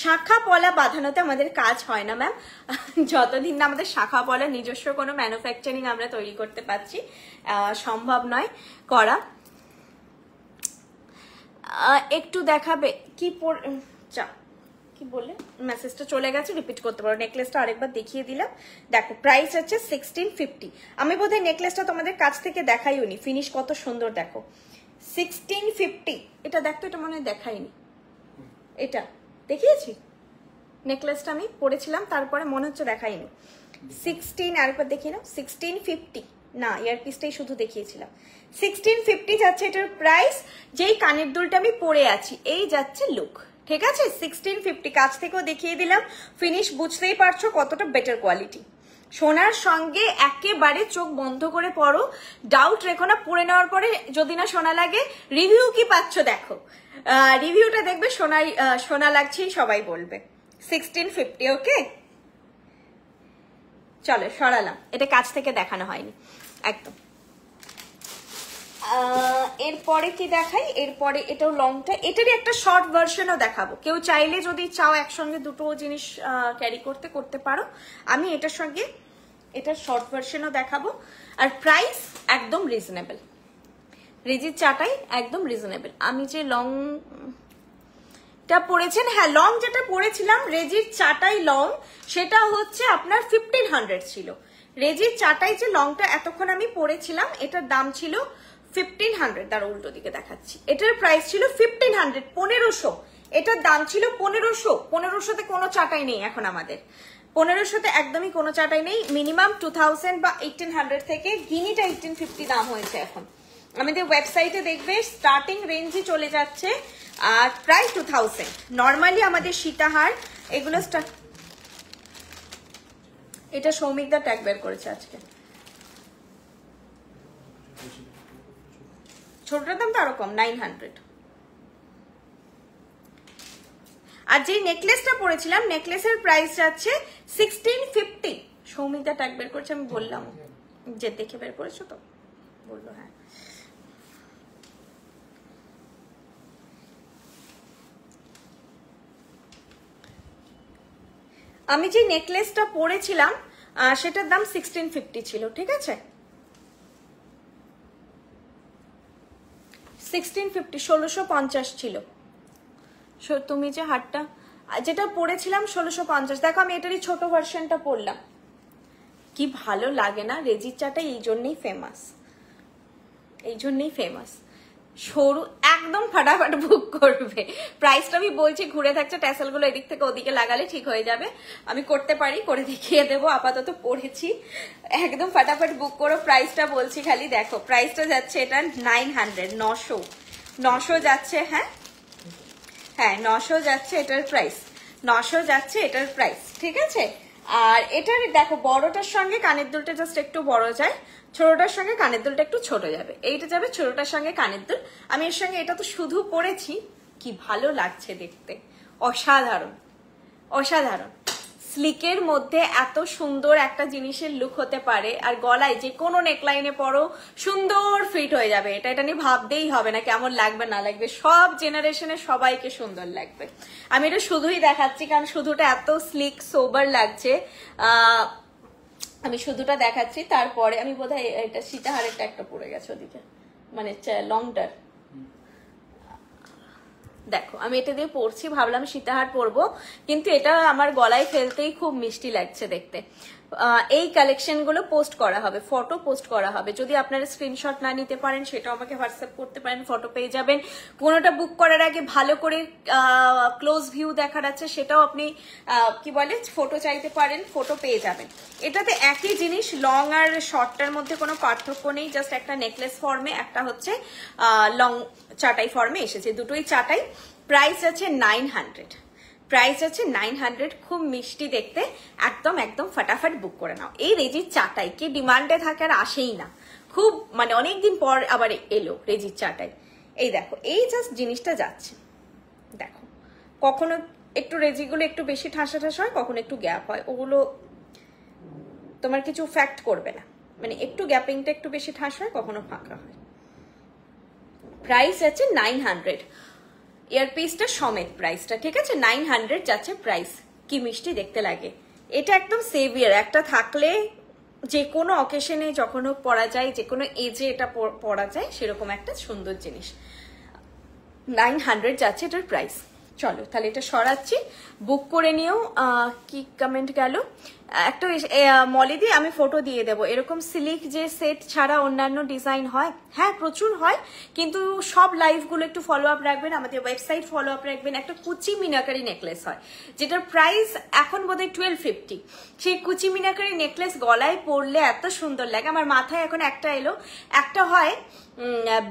শাখা পলা বাঁধানোতে আমাদের কাজ হয় না ম্যাম, যতদিন না আমাদের শাখা পলা নিজস্ব কোনো ম্যানুফ্যাকচারিং আমরা তৈরি করতে পারছি, সম্ভব নয় করা। একটু দেখাবে কি কি বলে, মেসেজটা চলে গেছে, রিপিট করতে পারো। নেকলেসটা আরেকবার দেখিয়ে দিলাম, দেখো প্রাইস হচ্ছে 1650। আমি বোধহয় নেকলেসটা তোমাদের কাছ থেকে দেখাইনি, ফিনিশ কত সুন্দর দেখো, 1650। এটা দেখতো, এটা মনে হয় দেখাইনি, এটা দেখিয়েছি নেকলেসটা আমি পরেছিলাম, তারপরে মনে হচ্ছে দেখাইনি। 16, আরেকবার দেখিয়ে নাও, 1650 না, ইয়ারপিসটাই শুধু দেখিয়েছিলাম। 1650 যাচ্ছে এটার প্রাইস। যেই কানের দুলটা আমি পরে আছি, এই যাচ্ছে লুক, ঠিক আছে? 1650 কাছ থেকেও দেখিয়ে দিলাম, ফিনিশ বুঝতেই পারছো কতটা বেটার কোয়ালিটি। সোনার সঙ্গে একেবারে চোখ বন্ধ করে পরো, ডাউট রেখো না। পরে নেওয়ার পরে যদি না সোনা লাগে, রিভিউ কি পাচ্ছ দেখো, রিভিউটা দেখবে সোনা লাগছেই সবাই বলবে। 1650, ওকে? চলো সরালাম, এটা কাছ থেকে দেখানো হয়নি একদম। এরপরে কি দেখাই? এরপরে এটাও লংটা, এটারই একটা শর্ট ভার্সনও দেখাবো। কেউ চাইলে যদি চাও একসঙ্গে দুটো জিনিস ক্যারি করতে পারো। আমি এটার সঙ্গে এটার শর্ট ভার্সনও দেখাবো। আর প্রাইস একদম রিজনেবল, রেজির চাটাই একদম রিজনেবল। আমি যে লংটা পরেছেন, হ্যাঁ লং যেটা পরেছিলাম রেজির চাটাই লং, সেটা হচ্ছে আপনার 1500 ছিল। রেজির চাটাই যে লংটা এতক্ষণ আমি পরেছিলাম, এটার দাম ছিল 1500। তার উল্টো দিকে দেখাচ্ছি, এটার প্রাইস ছিল 1500, 1500। এটার দাম ছিল 1500। 1500তে কোনো চাটাই নেই এখন আমাদের, 1500তে একদমই কোনো চাটাই নেই। মিনিমাম 2000 বা 1800 থেকে, গিনিটা 1850 দাম হয়েছে এখন। আমাদের ওয়েবসাইটে দেখবে স্টার্টিং রেঞ্জই চলে যাচ্ছে আর প্রায় 2000। নর্মালি আমাদের সীতাহার এগুলো এটা সৌমিকদা ট্যাগ বের করেছে আজকে। ছোটটার দাম তো আরো কম, 900। আর যে নেকলেসটা পরেছিলাম, নেকলেসের প্রাইস যাচ্ছে 1650। সৌমিকদা ট্যাগ বের করেছে, আমি বললাম যে দেখে বের করেছো তো, বললো হ্যাঁ। আমি যে নেকলেসটা পরেছিলাম সেটার দাম 1650 ছিল, ঠিক আছে? 1650, 1650 ছিল। তুমি যে হারটা যেটা পরেছিলাম 1650। দেখো আমি এটারই ছোট ভার্সনটা পরলাম, কি ভালো লাগে না? রেজির চাটা এই জন্যই ফেমাস, এই জন্যই ফেমাস। সরু একদম ফাটাফাট বুক করবে। প্রাইসটা আমি বলছি, ঘুরে থাকছে ট্যাসেল গুলো এদিক থেকে ওদিকে লাগালে ঠিক হয়ে যাবে। আমি করতে পারি, করে দেখিয়ে দেবো। আপাতত পড়েছি, একদম ফাটাফাট বুক করো। প্রাইসটা বলছি খালি দেখো, প্রাইসটা যাচ্ছে এটা 900, 900 যাচ্ছে। হ্যাঁ হ্যাঁ 900 যাচ্ছে এটার প্রাইস, 900 যাচ্ছে এটার প্রাইস, ঠিক আছে? আর এটার দেখো বড়টার সঙ্গে কানের দুলটা জাস্ট একটু বড় যায়, ছোটটার সঙ্গে কানের দুলটা একটু ছোট যাবে। এইটা যাবে ছোটটার সঙ্গে কানের দুল। আমি এর সঙ্গে এটা তো শুধু পরেছি, কি ভালো লাগছে দেখতে, অসাধারণ অসাধারণ। স্লিকের মধ্যে এত সুন্দর একটা জিনিসের লুক হতে পারে, আর গলায় যে কোনো নেকলাইনে পরো সুন্দর ফিট হয়ে যাবে। এটা নিয়ে ভাবতেই হবে না কেমন লাগবে না লাগবে, সব জেনারেশনে সবাইকে সুন্দর লাগবে। আমি এটা শুধুই দেখাচ্ছি কারণ শুধুটা এত স্লিক সোবার লাগছে, আমি শুধুটা দেখাচ্ছি। তারপরে আমি বোধহয় এটা সীতাহারেরটা একটা পড়ে গেছে ওদিকে, মানে লংটার। দেখো আমি এটা দিয়ে পরছি, ভাবলাম সীতাহার পরবো, কিন্তু এটা আমার গলায় ফেলতেই খুব মিষ্টি লাগছে দেখতে। এই কালেকশন গুলো পোস্ট করা হবে, ফটো পোস্ট করা হবে। যদি আপনারা স্ক্রিনশট না নিতে পারেন সেটাও আমাকে হোয়াটসঅ্যাপ করতে পারেন, ফটো পেয়ে যাবেন। কোনোটা বুক করার আগে ভালো করে ক্লোজ ভিউ দেখার আছে, সেটাও আপনি কি বলে ফটো চাইতে পারেন, ফটো পেয়ে যাবেন। এটাতে একই জিনিস, লং আর শর্টটার মধ্যে কোনো পার্থক্য নেই, জাস্ট একটা নেকলেস ফর্মে, একটা হচ্ছে লং চাটাই ফর্মে এসেছে, দুটোই চাটাই। প্রাইস আছে 900, প্রাইস আছে 900। খুব মিষ্টি দেখতে, একদম একদম ফাটাফাট বুক করে নাও। এই রেজির চাটাই কি ডিমান্ডে থাকে আর আসেই না, খুব মানে অনেকদিন পর আবার এলো রেজির চাটাই। এই দেখো এই জাস্ট জিনিসটা যাচ্ছে, দেখো কখনো একটু রেজিগুলো একটু বেশি ঠাসা ঠাসা হয়, কখনো একটু গ্যাপ হয়, ওগুলো তোমার কিছু ফ্যাক্ট করবে না, মানে একটু গ্যাপিংটা একটু বেশি ঠাস হয়, কখনো ফাঁকা হয়। প্রাইস আছে 900, ইয়ারপিসটা সমেত প্রাইসটা, ঠিক আছে? 900 যাচ্ছে প্রাইস। কি মিষ্টি দেখতে লাগে, এটা একদম সেভিয়ার একটা থাকলে যে কোনো অকেশনে যখন পরা যায়, যে কোনো এজে এটা পরা যায়, সেরকম একটা সুন্দর জিনিস। 900 যাচ্ছে এটার প্রাইস। চলো তাহলে এটা সরাচ্ছি, বুক করে নিও। কি কমেন্ট গেল? একটা মলিদি আমি ফটো দিয়ে দেবো, এরকম সিল্ক যে সেট ছাড়া অন্যান্য ডিজাইন হয়, হ্যাঁ প্রচুর হয়, কিন্তু সব লাইভগুলো একটু ফলো আপ রাখবেন, আমাদের ওয়েবসাইট ফলো আপ রাখবেন। একটা কুচি মিনাকারি নেকলেস হয় যেটার প্রাইস এখন বোধহয় 1250, সেই কুচি মিনাকারি নেকলেস গলায় পরলে এত সুন্দর লাগে। আমার মাথায় এখন একটা এলো, একটা হয়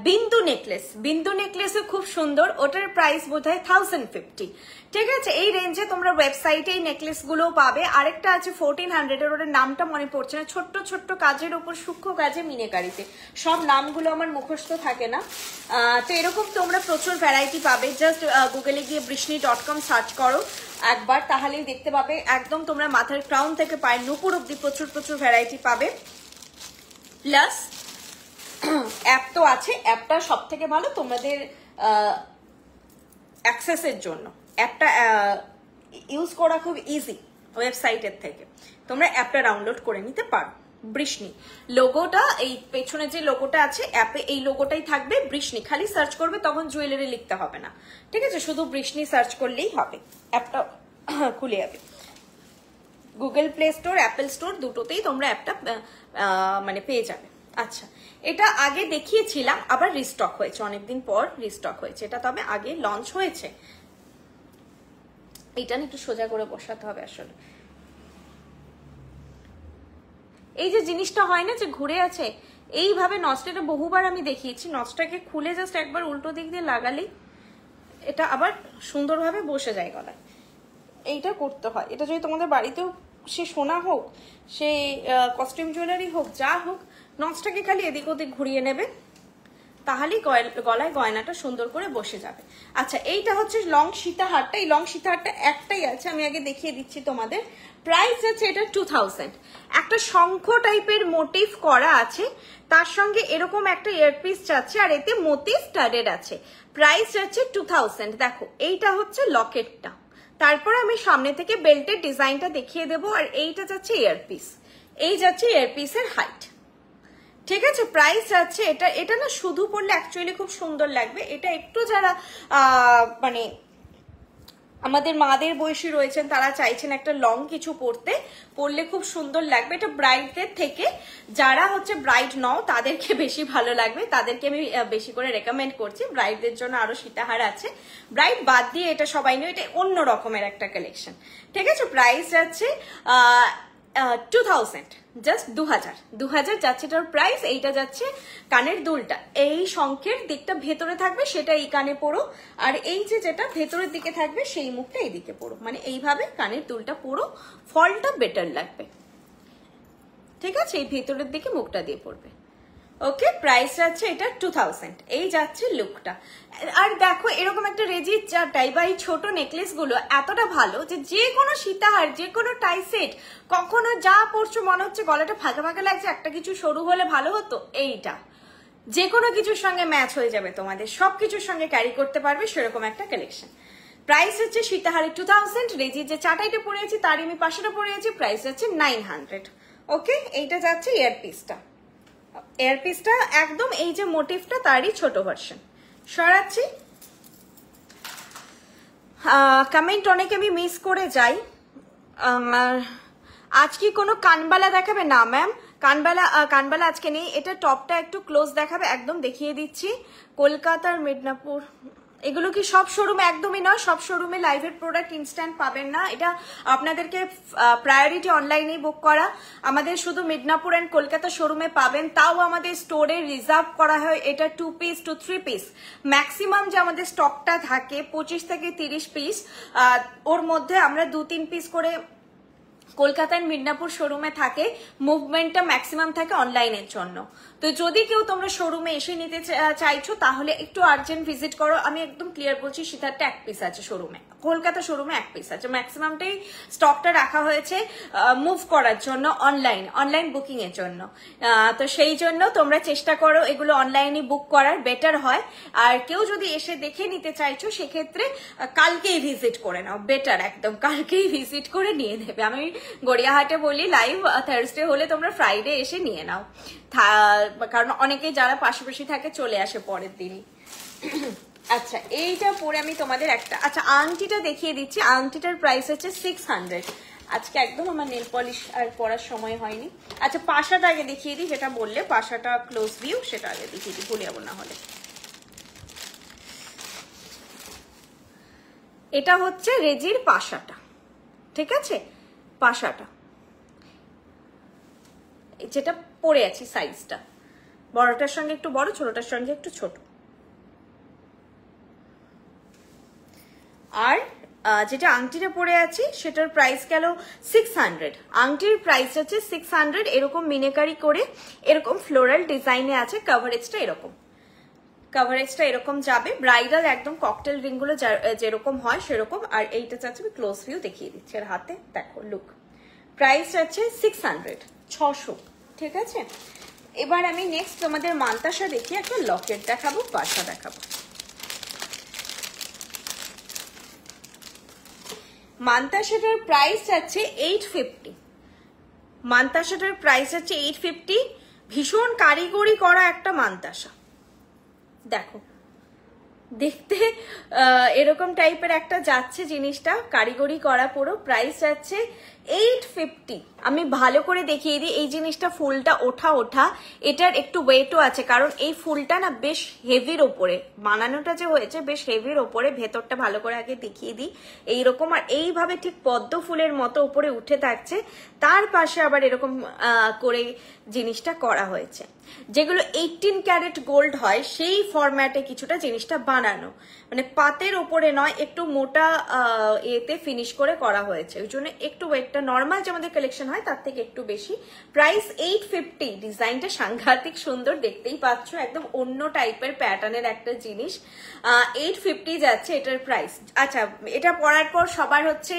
বিন্দু নেকলেস, বিন্দু নেকলেসও খুব সুন্দর, ওটার প্রাইস বোধহয় 1050। ঠিক আছে, এই রেঞ্জে তোমরা ওয়েবসাইটে এই নেকলেস গুলো পাবে। আরেকটা আছে 1400 এর, ওটার নামটা মনে পড়ছে না, ছোট্ট ছোট্ট কাজের উপর সূক্ষ্ম কাজে মিনাকারিতে, সব নামগুলো আমার মুখস্থ থাকে না। তো এরকম তোমরা প্রচুর ভ্যারাইটি পাবে, জাস্ট গুগলে গিয়ে বৃষ্ণি.com সার্চ করো একবার, তাহলেই দেখতে পাবে। একদম তোমরা মাথার ক্রাউন থেকে পায়ের নুপুর অব্দি প্রচুর প্রচুর ভ্যারাইটি পাবে। প্লাস অ্যাপ তো আছে, অ্যাপটা সব থেকে ভালো তোমাদের অ্যাক্সেসের জন্য। অ্যাপটা ইউজ করা খুব ইজি ওয়েবসাইটের থেকে, তোমরা অ্যাপটা ডাউনলোড করে নিতে পারো। বৃষ্ণি লোগোটা, এই পেছনে যে লোগোটা আছে অ্যাপে, এই লোগোটাই থাকবে বৃষ্ণি, খালি সার্চ করবে, তখন জুয়েলারি লিখতে হবে না। ঠিক আছে, শুধু বৃষ্ণি সার্চ করলেই হবে, অ্যাপটা খুলে যাবে। Google play store, Apple store দুটোতেই তোমরা অ্যাপটা মানে পেয়ে যাবে। আচ্ছা, এটা আগে দেখিয়েছিলাম, আবার রিস্টক হয়েছে, অনেকদিন পর রিস্টক হয়েছে এটা, তবে আগে লঞ্চ হয়েছে। এটা একটু সোজা করে বসাতে হবে আসলে। এই যে জিনিসটা হয় না যে ঘুরে আছে এইভাবে, নচটা বহুবার আমি দেখিয়েছি, নচটাকে খুলে জাস্ট একবার উল্টো দিক দিয়ে লাগালেই এটা আবার সুন্দরভাবে বসে যায় গলায়। এইটা করতে হয়। এটা যদি তোমাদের বাড়িতেও সে সোনা হোক, সে কস্টিউম জুয়েলারি হোক, যা হোক, নচটাকে খালি এদিক ওদিক ঘুরিয়ে নেবে, তাহলেই গলায় গয়নাটা সুন্দর করে বসে যাবে। আচ্ছা, এইটা হচ্ছে লং সীতাহারটা। এই লং সীতাহারটা একটাই আছে, আমি আগে দেখিয়ে দিচ্ছি তোমাদের। প্রাইস আছে এটা 2000। একটা শঙ্খ টাইপের মোটিভ করা আছে, তার সঙ্গে এরকম একটা ইয়ারপিস যাচ্ছে, আর এতে মতি স্টাডেড আছে। প্রাইস যাচ্ছে 2000। দেখো, এইটা হচ্ছে লকেটটা, তারপর আমি সামনে থেকে বেল্টের ডিজাইনটা দেখিয়ে দেবো, আর এইটা যাচ্ছে ইয়ারপিস, এই যাচ্ছে ইয়ারপিসের হাইট। ঠিক আছে, প্রাইস যাচ্ছে এটা না শুধু পরলে অ্যাকচুয়ালি খুব সুন্দর লাগবে। এটা একটু যারা মানে আমাদের মাদের বয়সী রয়েছেন, তারা চাইছেন একটা লং কিছু পরলে খুব সুন্দর লাগবে। এটা ব্রাইডদের থেকে, যারা হচ্ছে ব্রাইড নও তাদেরকে বেশি ভালো লাগবে, তাদেরকে আমি বেশি করে রেকমেন্ড করছি। ব্রাইডদের জন্য আরো সীতাহার আছে, ব্রাইড বাদ দিয়ে এটা সবাই নয়, এটা অন্য রকমের একটা কালেকশন। ঠিক আছে, প্রাইস যাচ্ছে 2000, জাস্ট 2000 যাচ্ছে এটার প্রাইস। এইটা যাচ্ছে কানের দুলটা, এই শঙ্খের দিকটা ভেতরে থাকবে, সেটা এই কানে পরো, আর এই যে যেটা ভেতরের দিকে থাকবে সেই মুখটা এইদিকে পরো, মানে এইভাবে কানের দুলটা পরো, ফলটা বেটার লাগবে। ঠিক আছে, এই ভেতরের দিকে মুখটা দিয়ে পড়বে। ওকে, প্রাইস যাচ্ছে এটা 2000। এই যাচ্ছে লুকটা। আর দেখো, এরকম একটা রেজির চাটাই বা এই ছোট নেকলেস গুলো এতটা ভালো যে কোনো সীতাহার, যে কোনো টাই সেট, কখনো যা পরছো মনে হচ্ছে গলাটা ফাঁকা ফাঁকা লাগছে, একটা কিছু সরু হলে ভালো হতো, এইটা যে কোনো কিছুর সঙ্গে ম্যাচ হয়ে যাবে, তোমাদের সবকিছুর সঙ্গে ক্যারি করতে পারবে, সেরকম একটা কালেকশন। প্রাইস হচ্ছে সীতাহারের 2000, রেজির যে চাটাইটা পরেছি তারই আমি পাশেটা পরেছি, প্রাইস হচ্ছে 900। ওকে, এইটা যাচ্ছে ইয়ারপিসটা, এয়ারপিসটা একদম এই যে মোটিভটা তারই ছোট ভার্সন। সরাচ্ছি, কমেন্ট অনেকে আমি মিস করে যাই। আজ কি কোনো কানবালা দেখাবে? না ম্যাম, কানবালা আজকে নেই। এটা টপটা একটু ক্লোজ দেখাবে, একদম দেখিয়ে দিচ্ছি। কলকাতার মিদনাপুর, এগুলো কি সব শোরুমে? একদমই নয়, সব শোরুমে লাইভের প্রোডাক্ট ইনস্ট্যান্ট পাবেন না, এটা আপনাদেরকে প্রায়োরিটি অনলাইনেই বুক করা। আমাদের শুধু মিদনাপুর অ্যান্ড কলকাতা শোরুমে পাবেন, তাও আমাদের স্টোরে রিজার্ভ করা হয় এটা 2 পিস টু 3 পিস ম্যাক্সিমাম যে আমাদের স্টকটা থাকে 25 থেকে 30 পিস, ওর মধ্যে আমরা 2-3 পিস করে কলকাতার মিদনাপুর শোরুমে থাকে। মুভমেন্টটা ম্যাক্সিমাম থাকে অনলাইনের জন্য। তো যদি কেউ তোমরা শোরুমে এসে নিতে চাইছো তাহলে একটু আর্জেন্ট ভিজিট করো। আমি একদম ক্লিয়ার বলছি, সীতারটা 1 পিস আছে শোরুমে, কলকাতা শোরুমে 1 পিস আছে, ম্যাক্সিমামটাই স্টকটা রাখা হয়েছে মুভ করার জন্য, অনলাইন বুকিং এর জন্য। তো সেই জন্য তোমরা চেষ্টা করো এগুলো অনলাইনে বুক করার, বেটার হয়। আর কেউ যদি এসে দেখে নিতে চাইছো সেক্ষেত্রে কালকেই ভিজিট করে নাও, বেটার, একদম কালকেই ভিজিট করে নিয়ে নেবে। আমি গড়িয়াহাটে বলি লাইভ থার্সডে হলে তোমরা ফ্রাইডে এসে নিয়ে নাও, কারণ অনেকেই যারা পাশাপাশি থাকে চলে আসে পরের দিনই। আচ্ছা, এইটা পরে আমি তোমাদের একটা আচ্ছা আংটিটা দেখিয়ে দিচ্ছি। আংটিটার প্রাইস হচ্ছে 600। আজকে একদম আমার নেল পলিশ আর পরার সময় হয়নি। আচ্ছা পাশাটা আগে দেখিয়ে দিই, যেটা বললে পাশাটা ক্লোজ ভিউ সেটা আগে দেখিয়ে দিই, ভুলে যাবো না হলে। এটা হচ্ছে রেজির পাশাটা, ঠিক আছে, পাশাটা যেটা পরে আছি সাইজটা বড়টার সঙ্গে একটু বড়, ছোটটার সঙ্গে একটু ছোট। আর যেটা আংটিটা পরে আছি সেটার প্রাইস গেল 600। আংটির প্রাইস আছে 600। এরকম মিনেকারি করে এরকম ফ্লোরাল ডিজাইনে আছে। কভারেজটা এরকম, কভারেজটা এরকম যাবে, ব্রাইডাল একদম ককটেল রিংগুলো যেরকম হয় সেরকম। আর এইটা চাচ্ছে আমি ক্লোজ ভিউ দেখিয়ে দিচ্ছি, আর হাতে দেখো লুক। প্রাইস আছে 600, 600, ঠিক আছে। এবার আমি নেক্সট তোমাদের মান্তাসা দেখি, একটা লকেট দেখাবো, পাশা দেখাবো। মান্তাসাটার প্রাইস আছে 850। মান্তাসাটার প্রাইস আছে 850। ভীষণ কারিগরি করা একটা মান্তাসা, দেখো দেখতে এরকম টাইপের একটা যাচ্ছে জিনিসটা, কারিগরি করা পুরো। প্রাইস যাচ্ছে 850। আমি ভালো করে দেখিয়ে দিই, এই জিনিসটা ফুলটা ওঠা ওঠা, এটার একটু ওয়েটও আছে, কারণ এই ফুলটা না বেশ হেভির ওপরে বানানোটা যে হয়েছে, বেশ হেভির ওপরে। ভেতরটা ভালো করে আগে দেখিয়ে দিই, এইরকম আর এইভাবে ঠিক পদ্ম ফুলের মতো উপরে উঠে থাকছে, তার পাশে আবার এরকম করে জিনিসটা করা হয়েছে। যেগুলো 18 ক্যারেট গোল্ড হয় সেই ফরম্যাটে কিছুটা জিনিসটা বানানো, মানে পাতের ওপরে নয়, একটু মোটা এতে ফিনিশ করে করা হয়েছে, ওই জন্য একটু ওয়েটটা নর্মাল যে আমাদের কালেকশন হয় তার থেকে একটু বেশি। প্রাইস 850। ডিজাইনটা সাংঘাতিক সুন্দর, দেখতেই পাচ্ছ, একদম অন্য টাইপের প্যাটার্নের একটা জিনিস। 850 যাচ্ছে এটার প্রাইস। আচ্ছা এটা পরার পর সবার হচ্ছে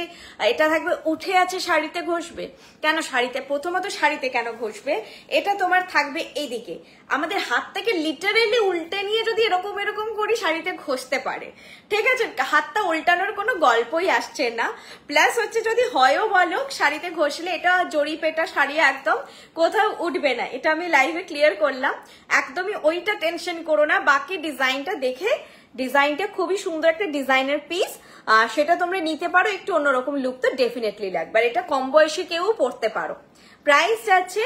এটা থাকবে উঠে আছে শাড়িতে ঘষবে কেন, শাড়িতে প্রথমত শাড়িতে কেন ঘষবে, এটা তোমার থাকবে এইদিকে, আমাদের হাত থেকে লিটারেলি উল্টে নিয়ে যদি এরকম এরকম করি শাড়িতে ঘষতে পারে, ঠিক আছে। হাতটা উল্টানোর কোনো গল্পই আসছে না। প্লাস হচ্ছে যদি হয়ও বলো শাড়িতে ঘষলে এটা জরিপেটা শাড়ি একদম কোথাও উঠবে না, এটা আমি লাইভে ক্লিয়ার করলাম। একদমই ওইটা টেনশন করো না। বাকি ডিজাইনটা দেখে, ডিজাইনটা খুবই সুন্দর একটা ডিজাইনের পিস, সেটা তোমরা নিতে পারো, একটু অন্যরকম লুক তো ডেফিনেটলি লাগবে। আর এটা কম বয়সী কেউ পরতে পারো। প্রাইস আছে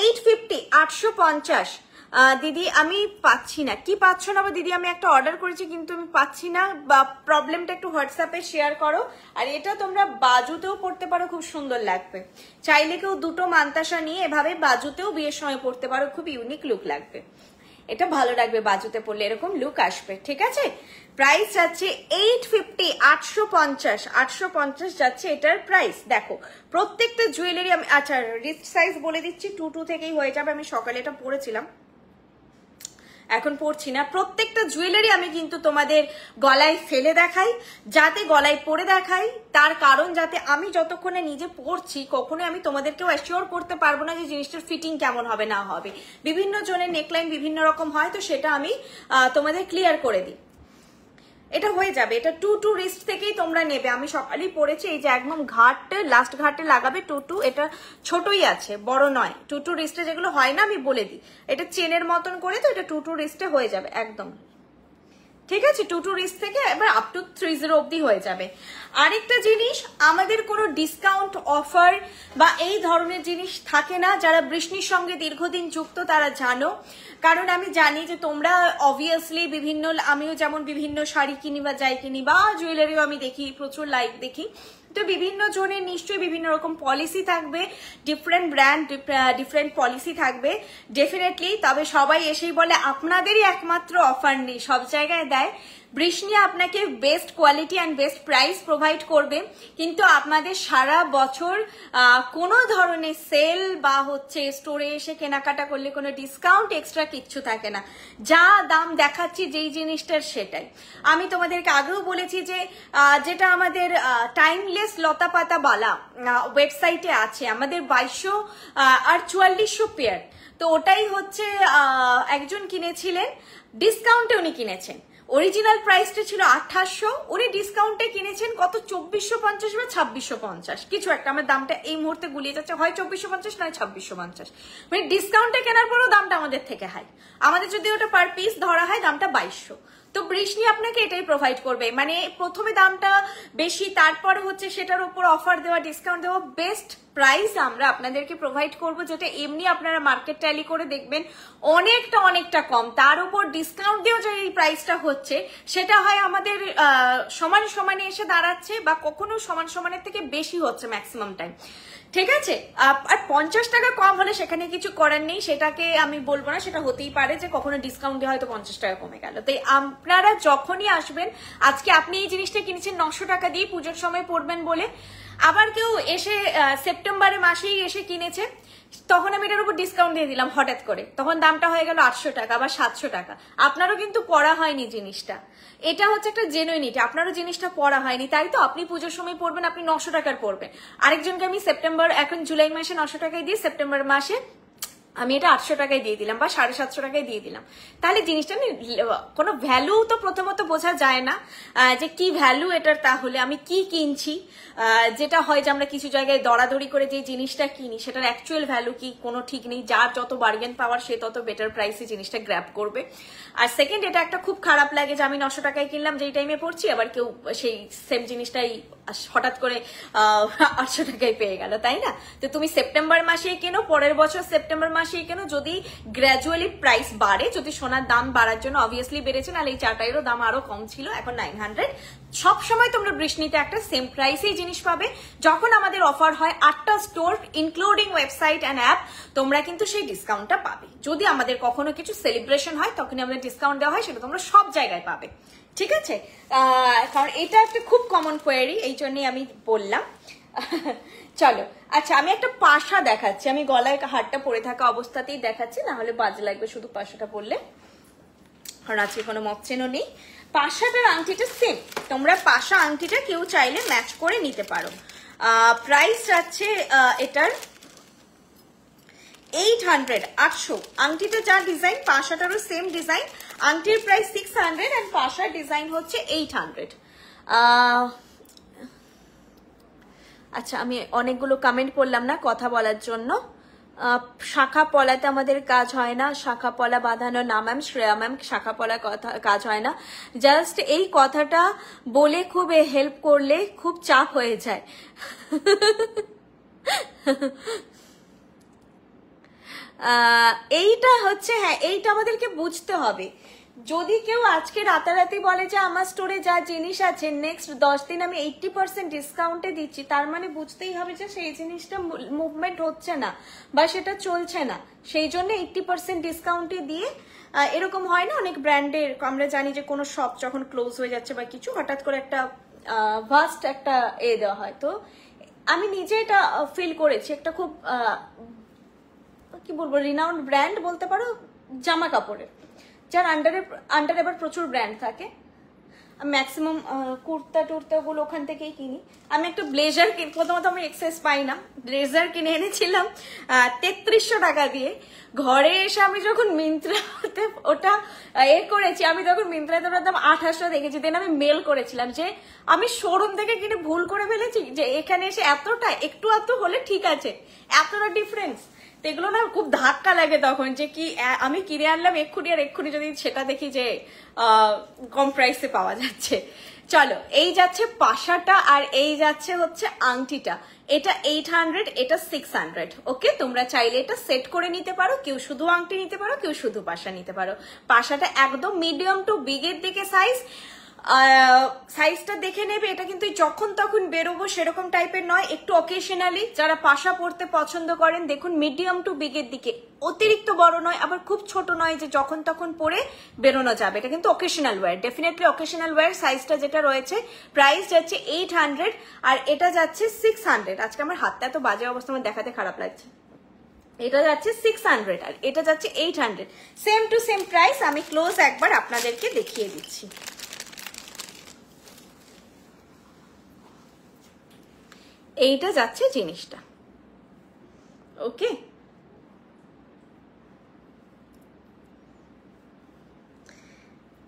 850, 850। দিদি আমি পাচ্ছি না, কি পাচ্ছ না দিদি? আমি একটা অর্ডার করেছি কিন্তু আমি পাচ্ছি না, বা প্রবলেমটা একটু হোয়াটসঅ্যাপে শেয়ার করো। আর এটা তোমরা বাজুতেও পড়তে পারো, খুব সুন্দর লাগবে। চাইলে কেউ দুটো মান্তাসা নিয়ে এভাবে বাজুতেও বিয়ের সময় পড়তে পারো, খুব ইউনিক লুক লাগবে, এটা ভালো লাগবে, বাজুতে পড়লে এরকম লুক আসবে, ঠিক আছে। প্রাইস যাচ্ছে 850, 850, 850 যাচ্ছে এটার প্রাইস। দেখো প্রত্যেকটা জুয়েলারি আমি, আচ্ছা রিস্ট সাইজ বলে দিচ্ছি, 22 থেকেই হয়ে যাবে। আমি সকালে এটা পরেছিলাম, এখন পরছি না। প্রত্যেকটা জুয়েলারি আমি কিন্তু তোমাদের গলায় ফেলে দেখাই, যাতে গলায় পরে দেখাই, তার কারণ যাতে আমি যতক্ষণে নিজে পরছি কখনো আমি তোমাদেরকেও অ্যাসিওর করতে পারবো না যে জিনিসটার ফিটিং কেমন হবে না হবে। বিভিন্ন জনের নেকলাইন বিভিন্ন রকম হয়, তো সেটা আমি তোমাদের ক্লিয়ার করে দিই। এটা হয়ে যাবে, এটা 2 রিস্ট থেকেই তোমরা নেবে। আমি সকালেই পরেছি, এই যে একদম ঘাটে লাস্ট ঘাটে লাগাবে 2, এটা ছোটই আছে, বড় নয়। 2 রিস্টে যেগুলো হয় না আমি বলে দিই, এটা চেনের মতন করে, তো এটা 2 রিস্টে হয়ে যাবে একদম, ঠিক আছে। 2 রিস্ট থেকে এবার আপ টু 30 অব্দি হয়ে যাবে। আরেকটা জিনিস, আমাদের কোনো ডিসকাউন্ট অফার বা এই ধরনের জিনিস থাকে না। যারা বৃষ্টির সঙ্গে দীর্ঘদিন যুক্ত তারা জানো, কারণ আমি জানি যে তোমরা অবভিয়াসলি বিভিন্ন, আমিও যেমন বিভিন্ন শাড়ি কিনি বা যাই কিনি বা জুয়েলারিও আমি দেখি, প্রচুর লাইক দেখি, তো বিভিন্ন জনের নিশ্চয়ই বিভিন্ন রকম পলিসি থাকবে, ডিফারেন্ট ব্র্যান্ড ডিফারেন্ট পলিসি থাকবে ডেফিনেটলি। তবে সবাই এসেই বলে আপনাদেরই একমাত্র অফার নেই, সব জায়গায় দেয়। বৃষ্টি আপনাকে best quality and best price provide করবে, কিন্তু আপনাদের সারা বছর কোনো ধরনের সেল বা হচ্ছে স্টোরে এসে কেনাকাটা করলে কোনো ডিসকাউন্ট এক্সট্রা কিচ্ছু থাকে না। যা দাম দেখাচ্ছি যেই জিনিসটার সেটাই। আমি তোমাদেরকে আগেও বলেছি যে যেটা আমাদের টাইমলেস লতা পাতা বালা ওয়েবসাইটে আছে, আমাদের 2200 আর 4400 পেয়ার, তো ওটাই হচ্ছে একজন কিনেছিলেন, ডিসকাউন্টে উনি কিনেছেন। অরিজিনাল প্রাইসটা ছিল 2800, উনি ডিসকাউন্টে কিনেছেন কত 2450 বা 2650 কিছু একটা, আমার দামটা এই মুহূর্তে গুলিয়ে যাচ্ছে, হয় 2450 নয় 2650। মানে ডিসকাউন্টে কেনার পরেও দামটা আমাদের থেকে হাই, আমাদের যদি ওটা পার পিস ধরা হয় দামটা 2200। তো বৃষ্ণি আপনাকে এটাই প্রোভাইড করবে, মানে প্রথমে দামটা বেশি, তারপর হচ্ছে সেটার উপর অফার দেওয়া, ডিসকাউন্ট দেওয়া, বেস্ট প্রাইস আমরা আপনাদেরকে প্রোভাইড করব, যেটা এমনি আপনারা মার্কেট ট্যালি করে দেখবেন অনেকটা কম, তার উপর ডিসকাউন্ট দিয়েও যে এই প্রাইসটা হচ্ছে সেটা হয় আমাদের সমানে এসে দাঁড়াচ্ছে, বা কখনো সমানের থেকে বেশি হচ্ছে ম্যাক্সিমাম টাইম। ঠিক আছে, আর 50 টাকা কম হলে সেখানে কিছু করার নেই, সেটাকে আমি বলবো না, সেটা হতেই পারে যে কখনো ডিসকাউন্ট দিয়ে হয়তো 50 টাকা কমে গেল। তাই আপনারা যখনই আসবেন, আজকে আপনি এই জিনিসটা কিনেছেন 900 টাকা দিয়ে পুজোর সময় পড়বেন বলে, আবার কেউ এসে সেপ্টেম্বরের মাসেই এসে কিনেছে, তখন আমি এটার উপর ডিসকাউন্ট দিয়ে দিলাম হঠাৎ করে, তখন দামটা হয়ে গেল 800 টাকা বা 700 টাকা। আপনারও কিন্তু পড়া হয়নি জিনিসটা, এটা হচ্ছে একটা জেনুইনিটি, আপনারও জিনিসটা পড়া হয়নি, তাই তো আপনি পুজোর সময় পড়বেন, আপনি 900 টাকার পড়বেন। আরেকজনকে আমি এখন জুলাই মাসে 900 টাকায় দিয়ে সেপ্টেম্বর মাসে আমি এটা 800 টাকায় দিয়ে দিলাম বা 750 টাকায় দিয়ে দিলাম, তাহলে জিনিসটা কোনো ভ্যালু তো প্রথমত বোঝা যায় না যে কি ভ্যালু এটার, তাহলে আমি কি কিনছি। যেটা হয় যে আমরা কিছু জায়গায় দরাদরি করে যে জিনিসটা কিনি সেটার অ্যাকচুয়াল ভ্যালু কি কোনো ঠিক নেই, যার যত বার্গেন পাওয়ার সে তত বেটার প্রাইসে জিনিসটা গ্র্যাব করবে। আর সেকেন্ড, এটা একটা খুব খারাপ লাগে যে আমি 900 টাকায় কিনলাম যেই টাইমে পড়ছি, আবার কেউ সেই সেম জিনিসটাই হঠাৎ করে 800 টাকায় পেয়ে গেল, তাই না? তো তুমি সেপ্টেম্বর মাসেই কেনো, পরের বছর সেপ্টেম্বর মাসেই কেনো, যদি গ্র্যাজুয়ালি প্রাইস বাড়ে, যদি সোনার দাম বাড়ার জন্য অবভিয়াসলি বেড়েছে, নাহলে এই চাটাইয়েরও দাম আরো কম ছিল, এখন 900। সবসময় তোমরা বৃষ্ণিতে একটা সেম প্রাইসেই জিনিস পাবে। যখন আমাদের অফার হয় 8টা store including website and app, তোমরা কিন্তু সেই ডিসকাউন্টটা পাবে। যদি আমাদের কখনো কিছু সেলিব্রেশন হয় তখনই আমাদের ডিসকাউন্ট দেওয়া হয়, সেটা তোমরা সব জায়গায় পাবে। ঠিক আছে, কারণ এটা একটা খুব কমন কোয়েরি, এই জন্যই আমি বললাম। চলো, আচ্ছা আমি একটা পাশা দেখাচ্ছি, আমি গলায় হারটা পরে থাকা অবস্থাতেই দেখাচ্ছি, না হলে বাজে লাগবে শুধু পাশাটা পরলে, কারণ আজকে কোনো মকচেনও নেই। পাশাটার আংটিটা সেম, তোমরা পাশা আংটিটা কেউ চাইলে ম্যাচ করে নিতে পারো। প্রাইস যাচ্ছে এটার 800, 800। আংটিটা যা ডিজাইন, পাশাটারও সেম ডিজাইন, আংটির প্রাইস 600 এন্ড পাশার ডিজাইন হচ্ছে 800। আচ্ছা, আমি অনেকগুলো কমেন্ট করলাম না কথা বলার জন্য। শাখা পলাতে আমাদের কাজ হয় না, শাখা পলা বাঁধানো না ম্যাম, শ্রেয়া ম্যাম, শাখা পলা কাজ হয় না, জাস্ট এই কথাটা বলে খুব হেল্প করলে খুব চাপ হয়ে যায়। এইটা হচ্ছে, হ্যাঁ এইটা আমাদেরকে বুঝতে হবে। যদি কেউ আজকে রাতারাতি বলে যে আমার স্টোরে যা জিনিস আছে নেক্সট 10 দিন আমি 80% ডিসকাউন্টে দিচ্ছি, তার মানে বুঝতেই হবে যে সেই জিনিসটা মুভমেন্ট হচ্ছে না বা সেটা চলছে না, সেই জন্য 80% ডিসকাউন্টে দিয়ে। এরকম হয় না অনেক ব্র্যান্ডের, আমরা জানি যে কোনো শপ যখন ক্লোজ হয়ে যাচ্ছে বা কিছু, হঠাৎ করে একটা ভাস্ট একটা দেওয়া হয়। তো আমি নিজে এটা ফিল করেছি, একটা খুব কি বলবো রিনাউন্ড ব্র্যান্ড বলতে পারো জামা কাপড়ের, যার আন্ডারে এবার প্রচুর ব্র্যান্ড থাকে, ম্যাক্সিমাম কুর্তা টুর্তাগুলো ওখান থেকেই কিনি। আমি একটা ব্লেজার প্রথমত আমি এক্সেস পাই না, ব্লেজার কিনে এনেছিলাম 3300 টাকা দিয়ে। ঘরে এসে আমি যখন মিন্ত্রাতে ওটা করেছি, আমি তখন মিন্ত্রাতে ওটার দাম 2800 দেখেছি, দেন আমি মেল করেছিলাম যে আমি শোরুম থেকে কিনে ভুল করে ফেলেছি, যে এখানে এসে এতটা একটু হলে ঠিক আছে, এতটা ডিফারেন্স। তো এগুলো না খুব ধাক্কা লাগে তখন, যে কি আমি কিনে আনলাম এক্ষুনি, আর এক্ষুনি যদি সেটা দেখি যে কম প্রাইসে পাওয়া যাচ্ছে। চলো, এই যাচ্ছে পাশাটা, আর এই যাচ্ছে হচ্ছে আংটিটা। এটা 800, এটা 600। ওকে, তোমরা চাইলে এটা সেট করে নিতে পারো, কেউ শুধু আংটি নিতে পারো, কেউ শুধু পাশা নিতে পারো। পাশাটা একদম মিডিয়াম টু বিগের দিকে সাইজটা দেখে নেবে। এটা কিন্তু যখন তখন বেরোবো সেরকম টাইপের নয়, একটু অকেশনালি যারা পাশা পরতে পছন্দ করেন, দেখুন মিডিয়াম টু বিগের দিকে, অতিরিক্ত বড় নয় আবার খুব ছোট নয় যে যখন তখন পরে বেরোনো যাবে। এটা কিন্তু occasional wear, definitely occasional wear. সাইজটা যেটা রয়েছে, প্রাইস যাচ্ছে 800 আর এটা যাচ্ছে 600। আজকে আমার হাতটা এত বাজে অবস্থা, আমার দেখাতে খারাপ লাগছে। এটা যাচ্ছে 600 আর এটা যাচ্ছে 800, সেম টু সেম প্রাইস। আমি ক্লোজ একবার আপনাদেরকে দেখিয়ে দিচ্ছি। এইটা যাচ্ছে জিনিসটা, ওকে।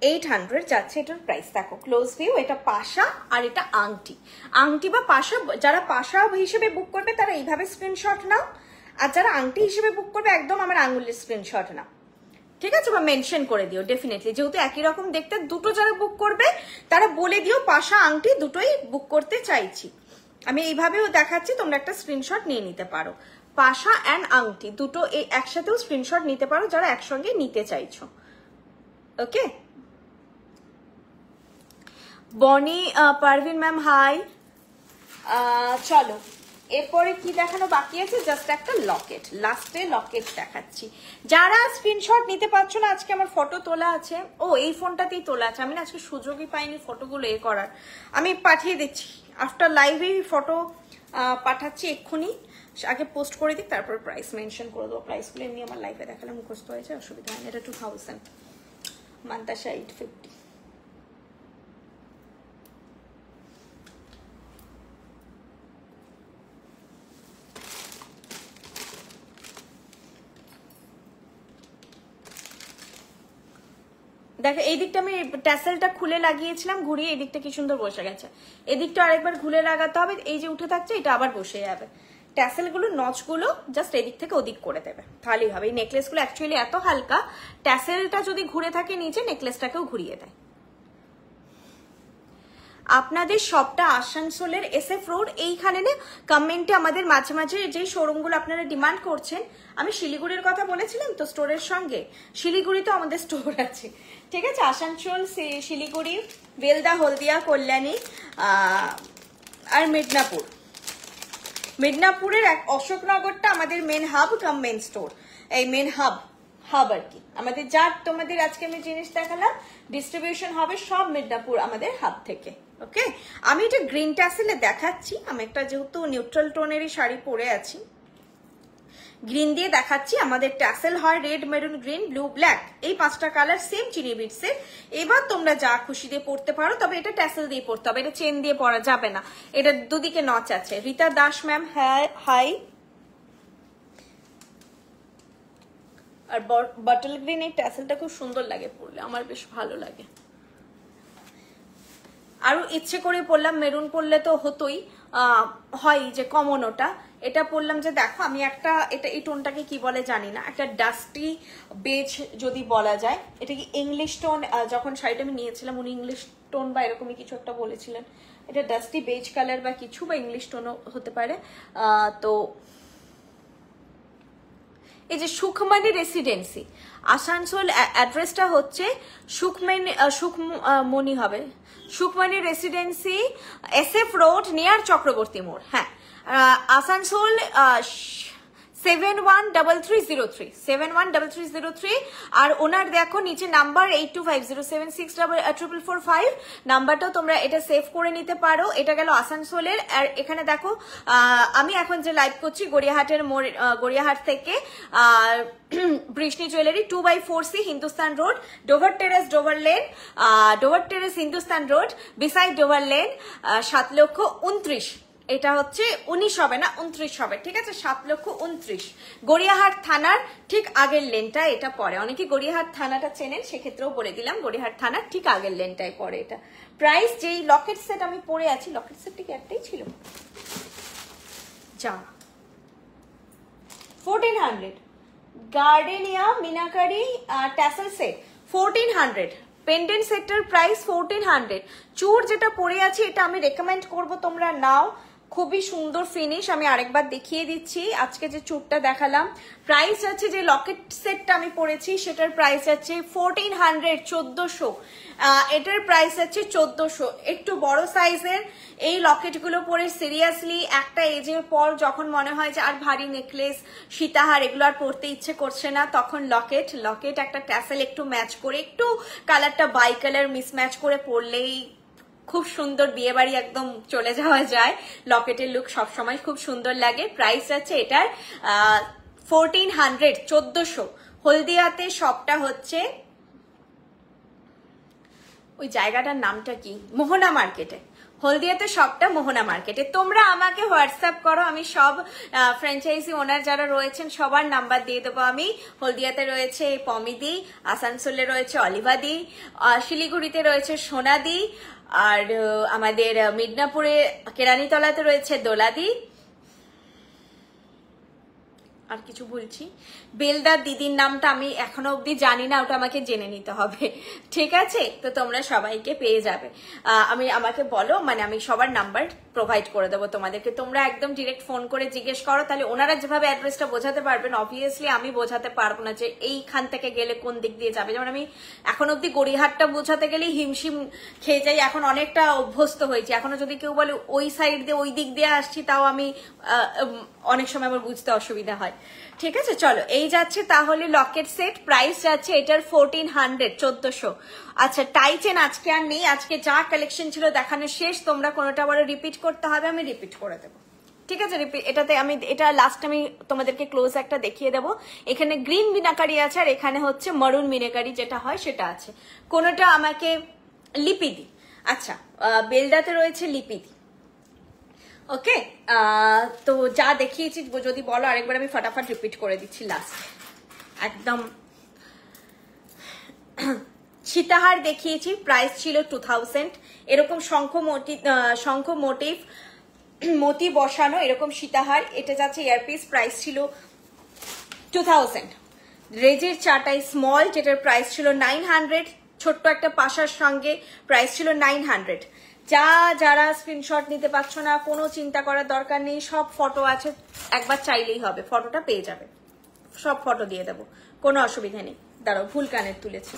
800 যাচ্ছে এটার প্রাইস। দেখো ক্লোজ ভিউ, এটা পাশা আর এটা আংটি। আংটি বা পাশা, যারা পাশা হিসেবে বুক করবে তারা এইভাবে স্ক্রিনশট নাও, আর যারা আংটি হিসেবে বুক করবে একদম আমার আঙুলের স্ক্রিনশট নাও। ঠিক আছে, বা মেনশন করে দিও ডেফিনেটলি, যেহেতু একই রকম দেখতে। দুটো যারা বুক করবে তারা বলে দিও পাশা আংটি দুটোই বুক করতে চাইছি। আমি এইভাবেও দেখাচ্ছি, তোমরা একটা স্ক্রিনশট নিয়ে নিতে পারো। পাশা অ্যান্ড আংটি দুটো এই একসাথেও স্ক্রিনশট নিতে পারো যারা একসঙ্গে নিতে চাইছো। ওকে, বনি পারভিন ম্যাম হাই। চলো এরপরে কি দেখানো বাকি আছে, জাস্ট একটা লকেট, লাস্টে লকেট দেখাচ্ছি। যারা স্ক্রিনশট নিতে পারছো না, আজকে আমার ফটো তোলা আছে, ও এই ফোনটাতেই তোলা আছে, আমি না আজকে সুযোগই পাইনি ফটোগুলো করার। আমি পাঠিয়ে দিচ্ছি আফটার লাইভেই ফটো পাঠাচ্ছি এক্ষুনি। আগে পোস্ট করে দিই, তারপর প্রাইস মেনশন করে দেবো। প্রাইসগুলো এমনি আমার লাইভে দেখালে মুখস্থ হয়েছে, অসুবিধা হয় না। এটা 2000, মান্তাসা 850। দেখো এই দিকটা আমি ট্যাসেলটা খুলে লাগিয়েছিলাম, ঘুরিয়ে এই দিকটা কি সুন্দর বসে গেছে। এদিকটা আরেকবার খুলে লাগাতে হবে, এই যে উঠে থাকছে এটা আবার বসে যাবে। ট্যাসেলগুলো নচগুলো জাস্ট এদিক থেকে ওদিক করে দেবে, তাহলেই হবে। এই নেকলেসগুলো অ্যাকচুয়ালি এত হালকা, ট্যাসেলটা যদি ঘুরে থাকে নিচে, নেকলেসটাকেও ঘুরিয়ে দেয়। আপনাদের সবটা আসানসোলের SF রোড এইখানে না। কমেন্টে আমাদের মাঝে মাঝে যে শোরুমগুলো আপনারা ডিমান্ড করছেন, আমি শিলিগুড়ির কথা বলেছিলাম তো স্টোরের সঙ্গে, শিলিগুড়িতেও আমাদের স্টোর আছে। ঠিক আছে, আসানসোল, শিলিগুড়ি, বেলদা, হলদিয়া, কল্যাণী আর মিদনাপুর। মিদনাপুরের অশোকনগরটা আমাদের মেন হাব কাম মেন স্টোর, এই মেন হাব আর কি আমাদের। যা তোমাদের আজকে আমি জিনিস দেখালাম ডিস্ট্রিবিউশন হবে সব মিদনাপুর আমাদের হাব থেকে। ওকে, আমি এটা গ্রিন ট্যাসেলে দেখাচ্ছি। আমি একটা যেহেতু নিউট্রাল টোনেরই শাড়ি পরে আছি, গ্রিন দিয়ে দেখাচ্ছি। আমাদের ট্যাসেল হয় red, maroon, green, blue, black, এই 5টা কালার সেম চিনি বিটসের। এবার তোমরা যা খুশি দিয়ে পড়তে পারো, তবে এটা ট্যাসেল দিয়ে পড়তে হবে, এটা চেন দিয়ে পরা যাবে না। এটা দুদিকে নচ আছে। Rita Das ma'am hi. আর বটল গ্রিন এই ট্যাসেলটা খুব সুন্দর লাগে পরলে, আমার বেশ ভালো লাগে। আরো ইচ্ছে করে পরলাম, মেরুন পরলে তো হতোই, হয় যে কমন ওটা, এটা পরলাম যে দেখো আমি একটা, এটা এই টোনটাকে কি বলে জানি না, একটা ডাস্টি বেজ যদি বলা যায়। এটা কি ইংলিশ টোন? যখন শাড়িটা আমি নিয়েছিলাম উনি ইংলিশ টোন বা এরকমই কিছু একটা বলেছিলেন। এটা ডাস্টি বেজ কালার বা কিছু, বা ইংলিশ টোনও হতে পারে। তো এই যে সুখমণি রেসিডেন্সি, আসানসোল অ্যাড্রেসটা হচ্ছে সুখমণি হবে, Sukhmani residency, SF road near Chakraborty মোড়। হ্যাঁ, আসানসোল 713303 আর ওনার দেখো নিচে নাম্বার 8250764445 নাম্বারটাও তোমরা এটা সেভ করে নিতে পারো। এটা গেল আসানসোলের। আর এখানে দেখো আমি এখন যে লাইভ করছি গড়িয়াহাটের মোড়, গড়িয়াহাট থেকে Vrishni jewellery 2/4C Hindustan road, Dover terrace, Dover lane, Dover terrace Hindustan road, beside Dover lane, 7,29,000। এটা হচ্ছে 19 হবে না, 29 হবে। ঠিক আছে, 7,29,000। গড়িয়াহাট থানার ঠিক আগের লেনটা এটা পড়ে। অনেকে গড়িয়াহাট থানাটা চেনেন, সেক্ষেত্রেও বলে দিলাম গড়িয়াহাট থানার ঠিক আগের লেনটায় পড়ে এটা। প্রাইস যেই লকেট সেট আমি পরে আছি, লকেট সেট ঠিক একটাই ছিল, যা 1400। Gardenia meenakari tassel set 1400। Pendant সেটের প্রাইস 1400। চূড় যেটা পরে আছে এটা আমি রেকমেন্ড করব তোমরা নাও, খুবই সুন্দর ফিনিশ। আমি আরেকবার দেখিয়ে দিচ্ছি। আজকে যে চূড়টা দেখালাম প্রাইস আছে, যে লকেট সেটটা আমি পরেছি সেটার প্রাইস আছে 1400, 1400। এটার প্রাইস আছে 1400। একটু বড় সাইজের এই লকেটগুলো পরে সিরিয়াসলি একটা এজের পর যখন মনে হয় যে আর ভারী নেকলেস, সীতাহার এগুলো আর পরতে ইচ্ছে করছে না, তখন লকেট একটা ট্যাসেল একটু ম্যাচ করে, একটু কালারটা বাই কালার মিসম্যাচ করে পরলেই খুব সুন্দর বিয়ে বাড়ি একদম চলে যাওয়া যায়। লকেটের লুক সবসময় খুব সুন্দর লাগে। প্রাইস আছে এটার 1400, 1400। হলদিয়াতে সবটা হচ্ছে, ওই জায়গাটার নামটা কি, মোহনা মার্কেটে। হলদিয়াতে সবটা মোহনা মার্কেটে। তোমরা আমাকে হোয়াটসঅ্যাপ করো, আমি সব ফ্র্যাঞ্চাইজি ওনার যারা রয়েছেন সবার নাম্বার দিয়ে দেবো আমি। হলদিয়াতে রয়েছে পমিদি, আসানসোলে রয়েছে অলিভাদি, শিলিগুড়িতে রয়েছে সোনাদি, আর আমাদের মিদনাপুরে কেরানীতলাতে রয়েছে দোলাদি, আর কিছু বলছি? বেলদার দিদির নামটা আমি এখনো অবধি জানি না, ওটা আমাকে জেনে নিতে হবে। ঠিক আছে, তো তোমরা সবাইকে পেয়ে যাবে। আমাকে বলো, মানে আমি সবার নাম্বার প্রোভাইড করে দেবো তোমাদেরকে। তোমরা একদম ডিরেক্ট ফোন করে জিজ্ঞেস করো, তাহলে ওনারা যেভাবে অ্যাড্রেসটা বোঝাতে পারবেন, অবভিয়াসলি আমি বোঝাতে পারবো না যে এইখান থেকে গেলে কোন দিক দিয়ে যাবে। যেমন আমি এখন অব্দি গড়িয়াহাটটা বোঝাতে গেলেই হিমশিম খেয়ে যাই, এখন অনেকটা অভ্যস্ত হয়েছি। এখনো যদি কেউ বলে ওই সাইড দিয়ে ওই দিক দিয়ে আসছি, তাও আমি অনেক সময় আমার বুঝতে অসুবিধা হয়। ঠিক আছে, চলো এই যাচ্ছে তাহলে লকেট সেট, প্রাইস যাচ্ছে এটার 1400, 1400। আচ্ছা, টাই চেন আজকে আর নেই, আজকে যা কালেকশন ছিল দেখানো শেষ। তোমরা কোনোটা বড় রিপিট করতে হবে, আমি রিপিট করে দেবো। ঠিক আছে, এটাতে আমি এটা লাস্ট আমি তোমাদেরকে ক্লোজ একটা দেখিয়ে দেবো। এখানে গ্রিন মিনাকারি আছে, আর এখানে হচ্ছে মারুন মিনাকারি যেটা হয় সেটা আছে। কোনোটা আমাকে লিপিদি, আচ্ছা বেলদাতে রয়েছে লিপিদি। ওকে, তো যা দেখিয়েছি যদি বলো আরেকবার আমি ফটাফট রিপিট করে দিচ্ছি লাস্ট। একদম সীতাহার দেখিয়েছি, প্রাইস ছিল 2000। এরকম শঙ্খ মোটিভ মতি বসানো এরকম সীতাহার, এটা যাচ্ছে ইয়ারপিস, প্রাইস ছিল 2000। রেজের চাটাই স্মল, যেটার প্রাইস ছিল 900, ছোট্ট একটা পাশার সঙ্গে, প্রাইস ছিল 900। যারা স্ক্রিনশট নিতে পারছো না, কোনো চিন্তা করার দরকার নেই, সব ফটো আছে, একবার চাইলেই হবে, ফটোটা পেয়ে যাবে, সব ফটো দিয়ে দেবো, কোনো অসুবিধা নেই। দাঁড়াও, ভুল কানের তুলেছি।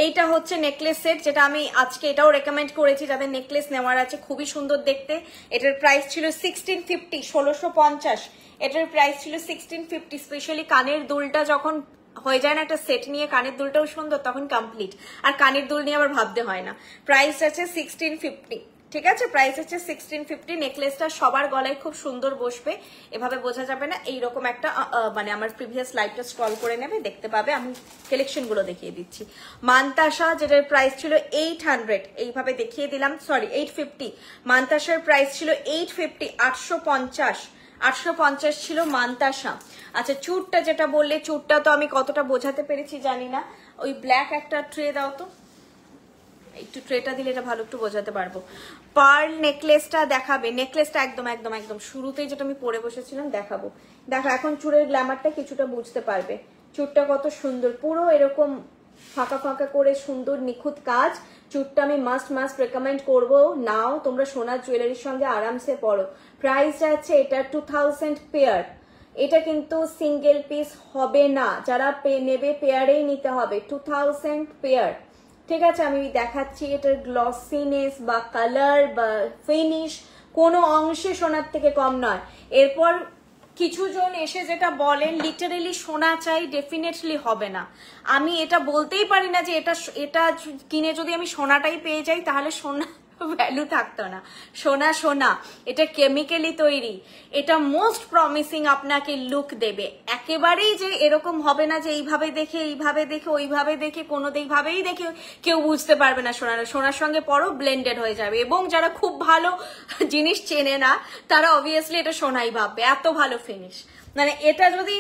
এইটা হচ্ছে নেকলেস সেট, যেটা আমি আজকে এটাও রেকমেন্ড করেছি যাদের নেকলেস নেওয়ার আছে, খুবই সুন্দর দেখতে। এটার প্রাইস ছিল 1650, 1650। এটার প্রাইস ছিল 1650। স্পেশালি কানের দুলটা যখন হয়ে যায় না একটা সেট নিয়ে, কানের দুলটাও সুন্দর, তখন কমপ্লিট, আর কানের দুল নিয়ে আবার ভাবতে হয় না। প্রাইস আছে 1650। ঠিক আছে, প্রাইস হচ্ছে 1650। নেকলেসটা সবার গলায় খুব সুন্দর বসবে, এভাবে বোঝা যাবে না। এইরকম একটা মানে আমার প্রিভিয়াস লাইভটা স্ক্রল করে নেবে, দেখতে পাবে, আমি কালেকশন গুলো দেখিয়ে দিচ্ছি। মান্তাসা, যেটার প্রাইস ছিল 800, এইভাবে দেখিয়ে দিলাম, সরি 850। মান্তাসার প্রাইস ছিল 850, 850 ছিল মান্তাসা। আচ্ছা, চুরটা যেটা বললে, চুরটা তো আমি কতটা বোঝাতে পেরেছি জানি না। ওই ব্ল্যাক একটা ট্রে দাও তো, একটু ট্রেটা দিলে এটা ভালো একটু বোঝাতে পারবো। পার্ল নেকলেসটা দেখাবে, নেকলেসটা একদম একদম একদম শুরুতেই যেটা আমি পরে বসেছিলাম দেখাবো। দেখো এখন চুরের গ্ল্যামারটা কিছুটা বুঝতে পারবে, চুরটা কত সুন্দর, পুরো এরকম ফাঁকা ফাঁকা করে সুন্দর নিখুঁত কাজ। চুরটা আমি মাস্ট রেকমেন্ড করবো, নাও তোমরা সোনার জুয়েলারির সঙ্গে আরামসে পরো। প্রাইস যাচ্ছে এটা 2000 পেয়ার। এটা কিন্তু সিঙ্গেল পিস হবে না, যারা নেবে পেয়ারেই নিতে হবে, 2000 পেয়ার। ঠিক আছে, আমি দেখাচ্ছি এটার গ্লসিনেস বা কালার বা ফিনিশ কোনো অংশে সোনার থেকে কম নয়। এরপর কিছু জন এসে যেটা বলেন লিটারেলি সোনা চাই, ডেফিনেটলি হবে না। আমি এটা বলতেই পারি না যে এটা কিনে যদি আমি সোনাটাই পেয়ে যাই তাহলে সোনা ভ্যালু থাকতো না। সোনা এটা কেমিক্যালি তৈরি, এটা মোস্ট প্রমিসিং আপনাকে লুক দেবে। একেবারেই যে এরকম হবে না যে এইভাবে দেখে ওইভাবে দেখে কোনো ভাবেই দেখে কেউ বুঝতে পারবে না সোনার সঙ্গে পরও ব্লেন্ডেড হয়ে যাবে। এবং যারা খুব ভালো জিনিস চেনে না তারা অবভিয়াসলি এটা সোনাই ভাববে, এত ভালো ফিনিশ। মানে এটা যদি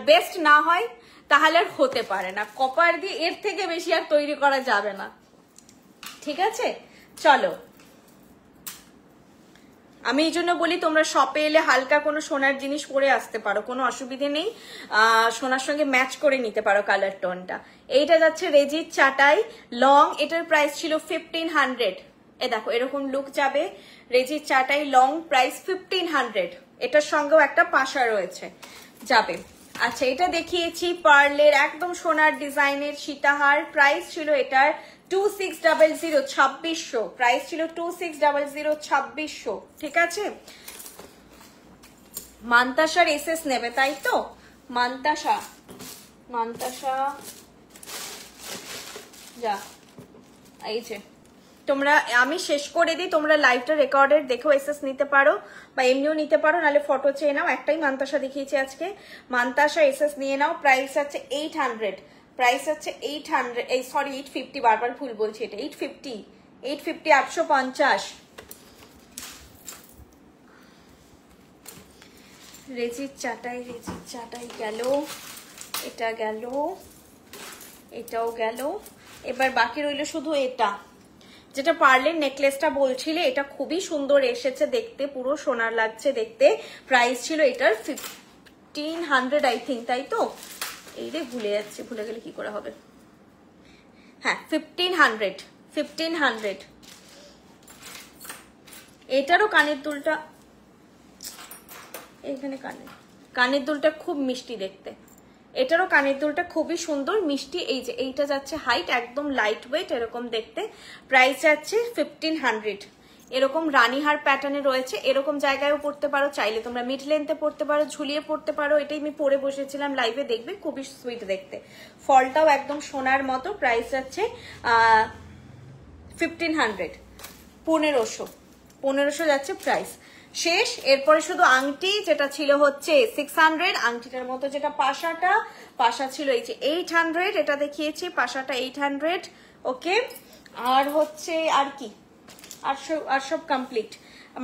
বেস্ট না হয় তাহলে আর হতে পারে না, কপার দিয়ে এর থেকে বেশি আর তৈরি করা যাবে না। ঠিক আছে, চলো, আমি এই জন্য বলি তোমরা শপে এলে হালকা কোনো সোনার জিনিস পরে আসতে পারো, কোনো অসুবিধে নেই, সোনার সঙ্গে ম্যাচ করে নিতে পারো কালার টোনটা। এইটা যাচ্ছে রেজির চাটাই লং, এটার প্রাইস ছিল 1500। এ দেখো এরকম লুক যাবে, রেজির চাটাই লং, প্রাইস 1500। এটার সঙ্গেও একটা পাশা রয়েছে, যাবে। আচ্ছা, এটা দেখিয়েছি পার্লের একদম সোনার ডিজাইনের সীতাহার, প্রাইস ছিল এটার 2600, 2600 প্রাইস ছিল, 2600, 2600। ঠিক আছে, মান্তাসার এসএস নেবে তাই তো? মান্তাসা যা, এই যে তোমরা, আমি শেষ করে দিই, তোমরা লাইভটা রেকর্ডেড দেখো এসএস নিতে পারো বা এমনিও নিতে পারো, নাহলে ফটো চেয়ে নাও। একটাই মান্তাসা দেখিয়েছি আজকে, মান্তাসা এসএস নিয়ে নাও। প্রাইস আছে 800, প্রাইস হচ্ছে 800, এই সরি 850, বারবার ভুল বলছি, এটা 850, 850। রেজির চাটাই গেল, এটা গেল, এটাও গেল। এবার বাকি রইল শুধু এটা, যেটা পার্লের নেকলেসটা বলছিলে, এটা খুবই সুন্দর এসেছে দেখতে, পুরো সোনার লাগছে দেখতে। প্রাইস ছিল এটার 1500 আই থিঙ্ক, তাই তো? এই রে ভুলে যাচ্ছি, ভুলে গেলে কি করে হবে। হ্যাঁ 1500। এটারও কানের দুলটা, এইখানে কানের দুলটা খুব মিষ্টি দেখতে। এটারও কানের দুলটা খুবই সুন্দর মিষ্টি। এই যে এইটা যাচ্ছে হাইট, একদম লাইট ওয়েট এরকম দেখতে। প্রাইস যাচ্ছে 1500। এরকম রানীহার প্যাটার্নে রয়েছে, এরকম জায়গায়ও পড়তে পারো, চাইলে তোমরা মিড লেন্থে পড়তে পারো, ঝুলিয়ে পড়তে পারো। এটাই আমি পরে বসেছিলাম লাইভে, দেখবে খুবই সুইট দেখতে। ফলটাও একদম সোনার মতো। প্রাইস যাচ্ছে 1500, 1500 যাচ্ছে প্রাইস। শেষ। এরপরে শুধু আংটি, যেটা ছিল হচ্ছে 600, আংটিটার মতো যেটা পাশা ছিল এই যে 800, এটা দেখিয়েছি পাশাটা 800। ওকে, আর হচ্ছে আর কি, আর সব কমপ্লিট।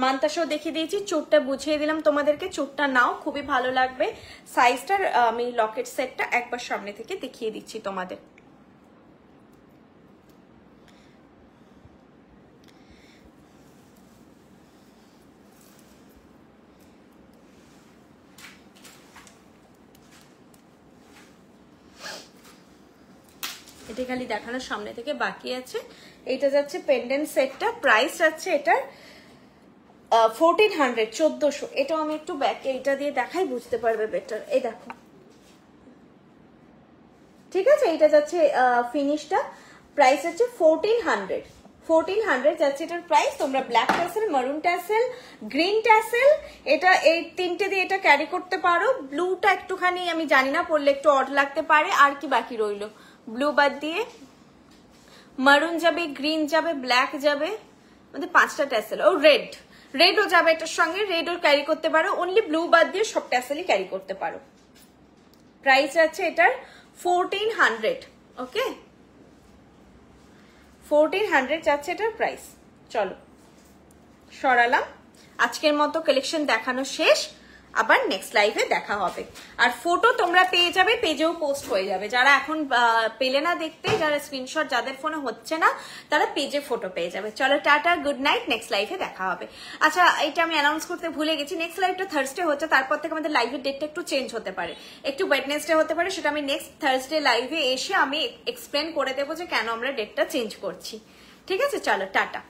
মান্তাসও দেখিয়ে দিয়েছি, চুটটা বুঝিয়ে দিলাম তোমাদেরকে, চুটটা নাও, খুবই ভালো লাগবে। সাইজটার আমি লকেট সেটটা একবার সামনে থেকে দেখিয়ে দিচ্ছি তোমাদের। এটা খালি দেখানোর সামনে থেকে বাকি আছে। এটা যাচ্ছে পেন্ডেন্ট সেটটা, প্রাইস যাচ্ছে এটার 1400, 1400। এটাও আমি একটু ব্যাকে এটা দিয়ে দেখাই, বুঝতে পারবে বেটার। এই দেখো, ঠিক আছে, এটা যাচ্ছে ফিনিশটা। প্রাইস হচ্ছে 1400 যাচ্ছে এটার প্রাইস। তোমরা ব্ল্যাক ট্যাসেল, মারুন ট্যাসেল, গ্রিন ট্যাসেল, এটা এই তিনটে দিয়ে এটা ক্যারি করতে পারো। ব্লুটা একটুখানি আমি জানি না, পরলে একটু অড লাগতে পারে। আর কি বাকি রইলো? ব্লু বাদ দিয়ে মারুন যাবে, গ্রিন যাবে, ব্ল্যাক যাবে, আমাদের 5টা ট্যাসেল। ও রেডও যাবে এটার সঙ্গে, রেডও ক্যারি করতে পারো। অনলি ব্লু বাদ দিয়ে সব ট্যাসেলই ক্যারি করতে পারো। প্রাইস আছে এটার 1400। ওকে, 1400 যাচ্ছে এটার প্রাইস। চলো সরালাম। আজকের মতো কালেকশন দেখানো শেষ, আবার নেক্সট লাইভে দেখা হবে। আর ফটো তোমরা পেয়ে যাবে, পেজেও পোস্ট হয়ে যাবে। যারা এখন পেলে না দেখতে, যারা স্ক্রিনশট যাদের ফোনে হচ্ছে না, তারা পেজে ফটো পেয়ে যাবে। চলো টাটা, গুড নাইট, নেক্সট লাইভে দেখা হবে। আচ্ছা, এটা আমি অ্যানাউন্স করতে ভুলে গেছি, নেক্সট লাইভটা থার্সডে হচ্ছে, তারপর থেকে আমাদের লাইভের ডেটটা একটু চেঞ্জ হতে পারে, একটু ওয়েডনেসডে হতে পারে। সেটা আমি নেক্সট থার্সডে লাইভে এসে আমি এক্সপ্লেন করে দেবো যে কেন আমরা ডেটটা চেঞ্জ করছি। ঠিক আছে, চলো টাটা।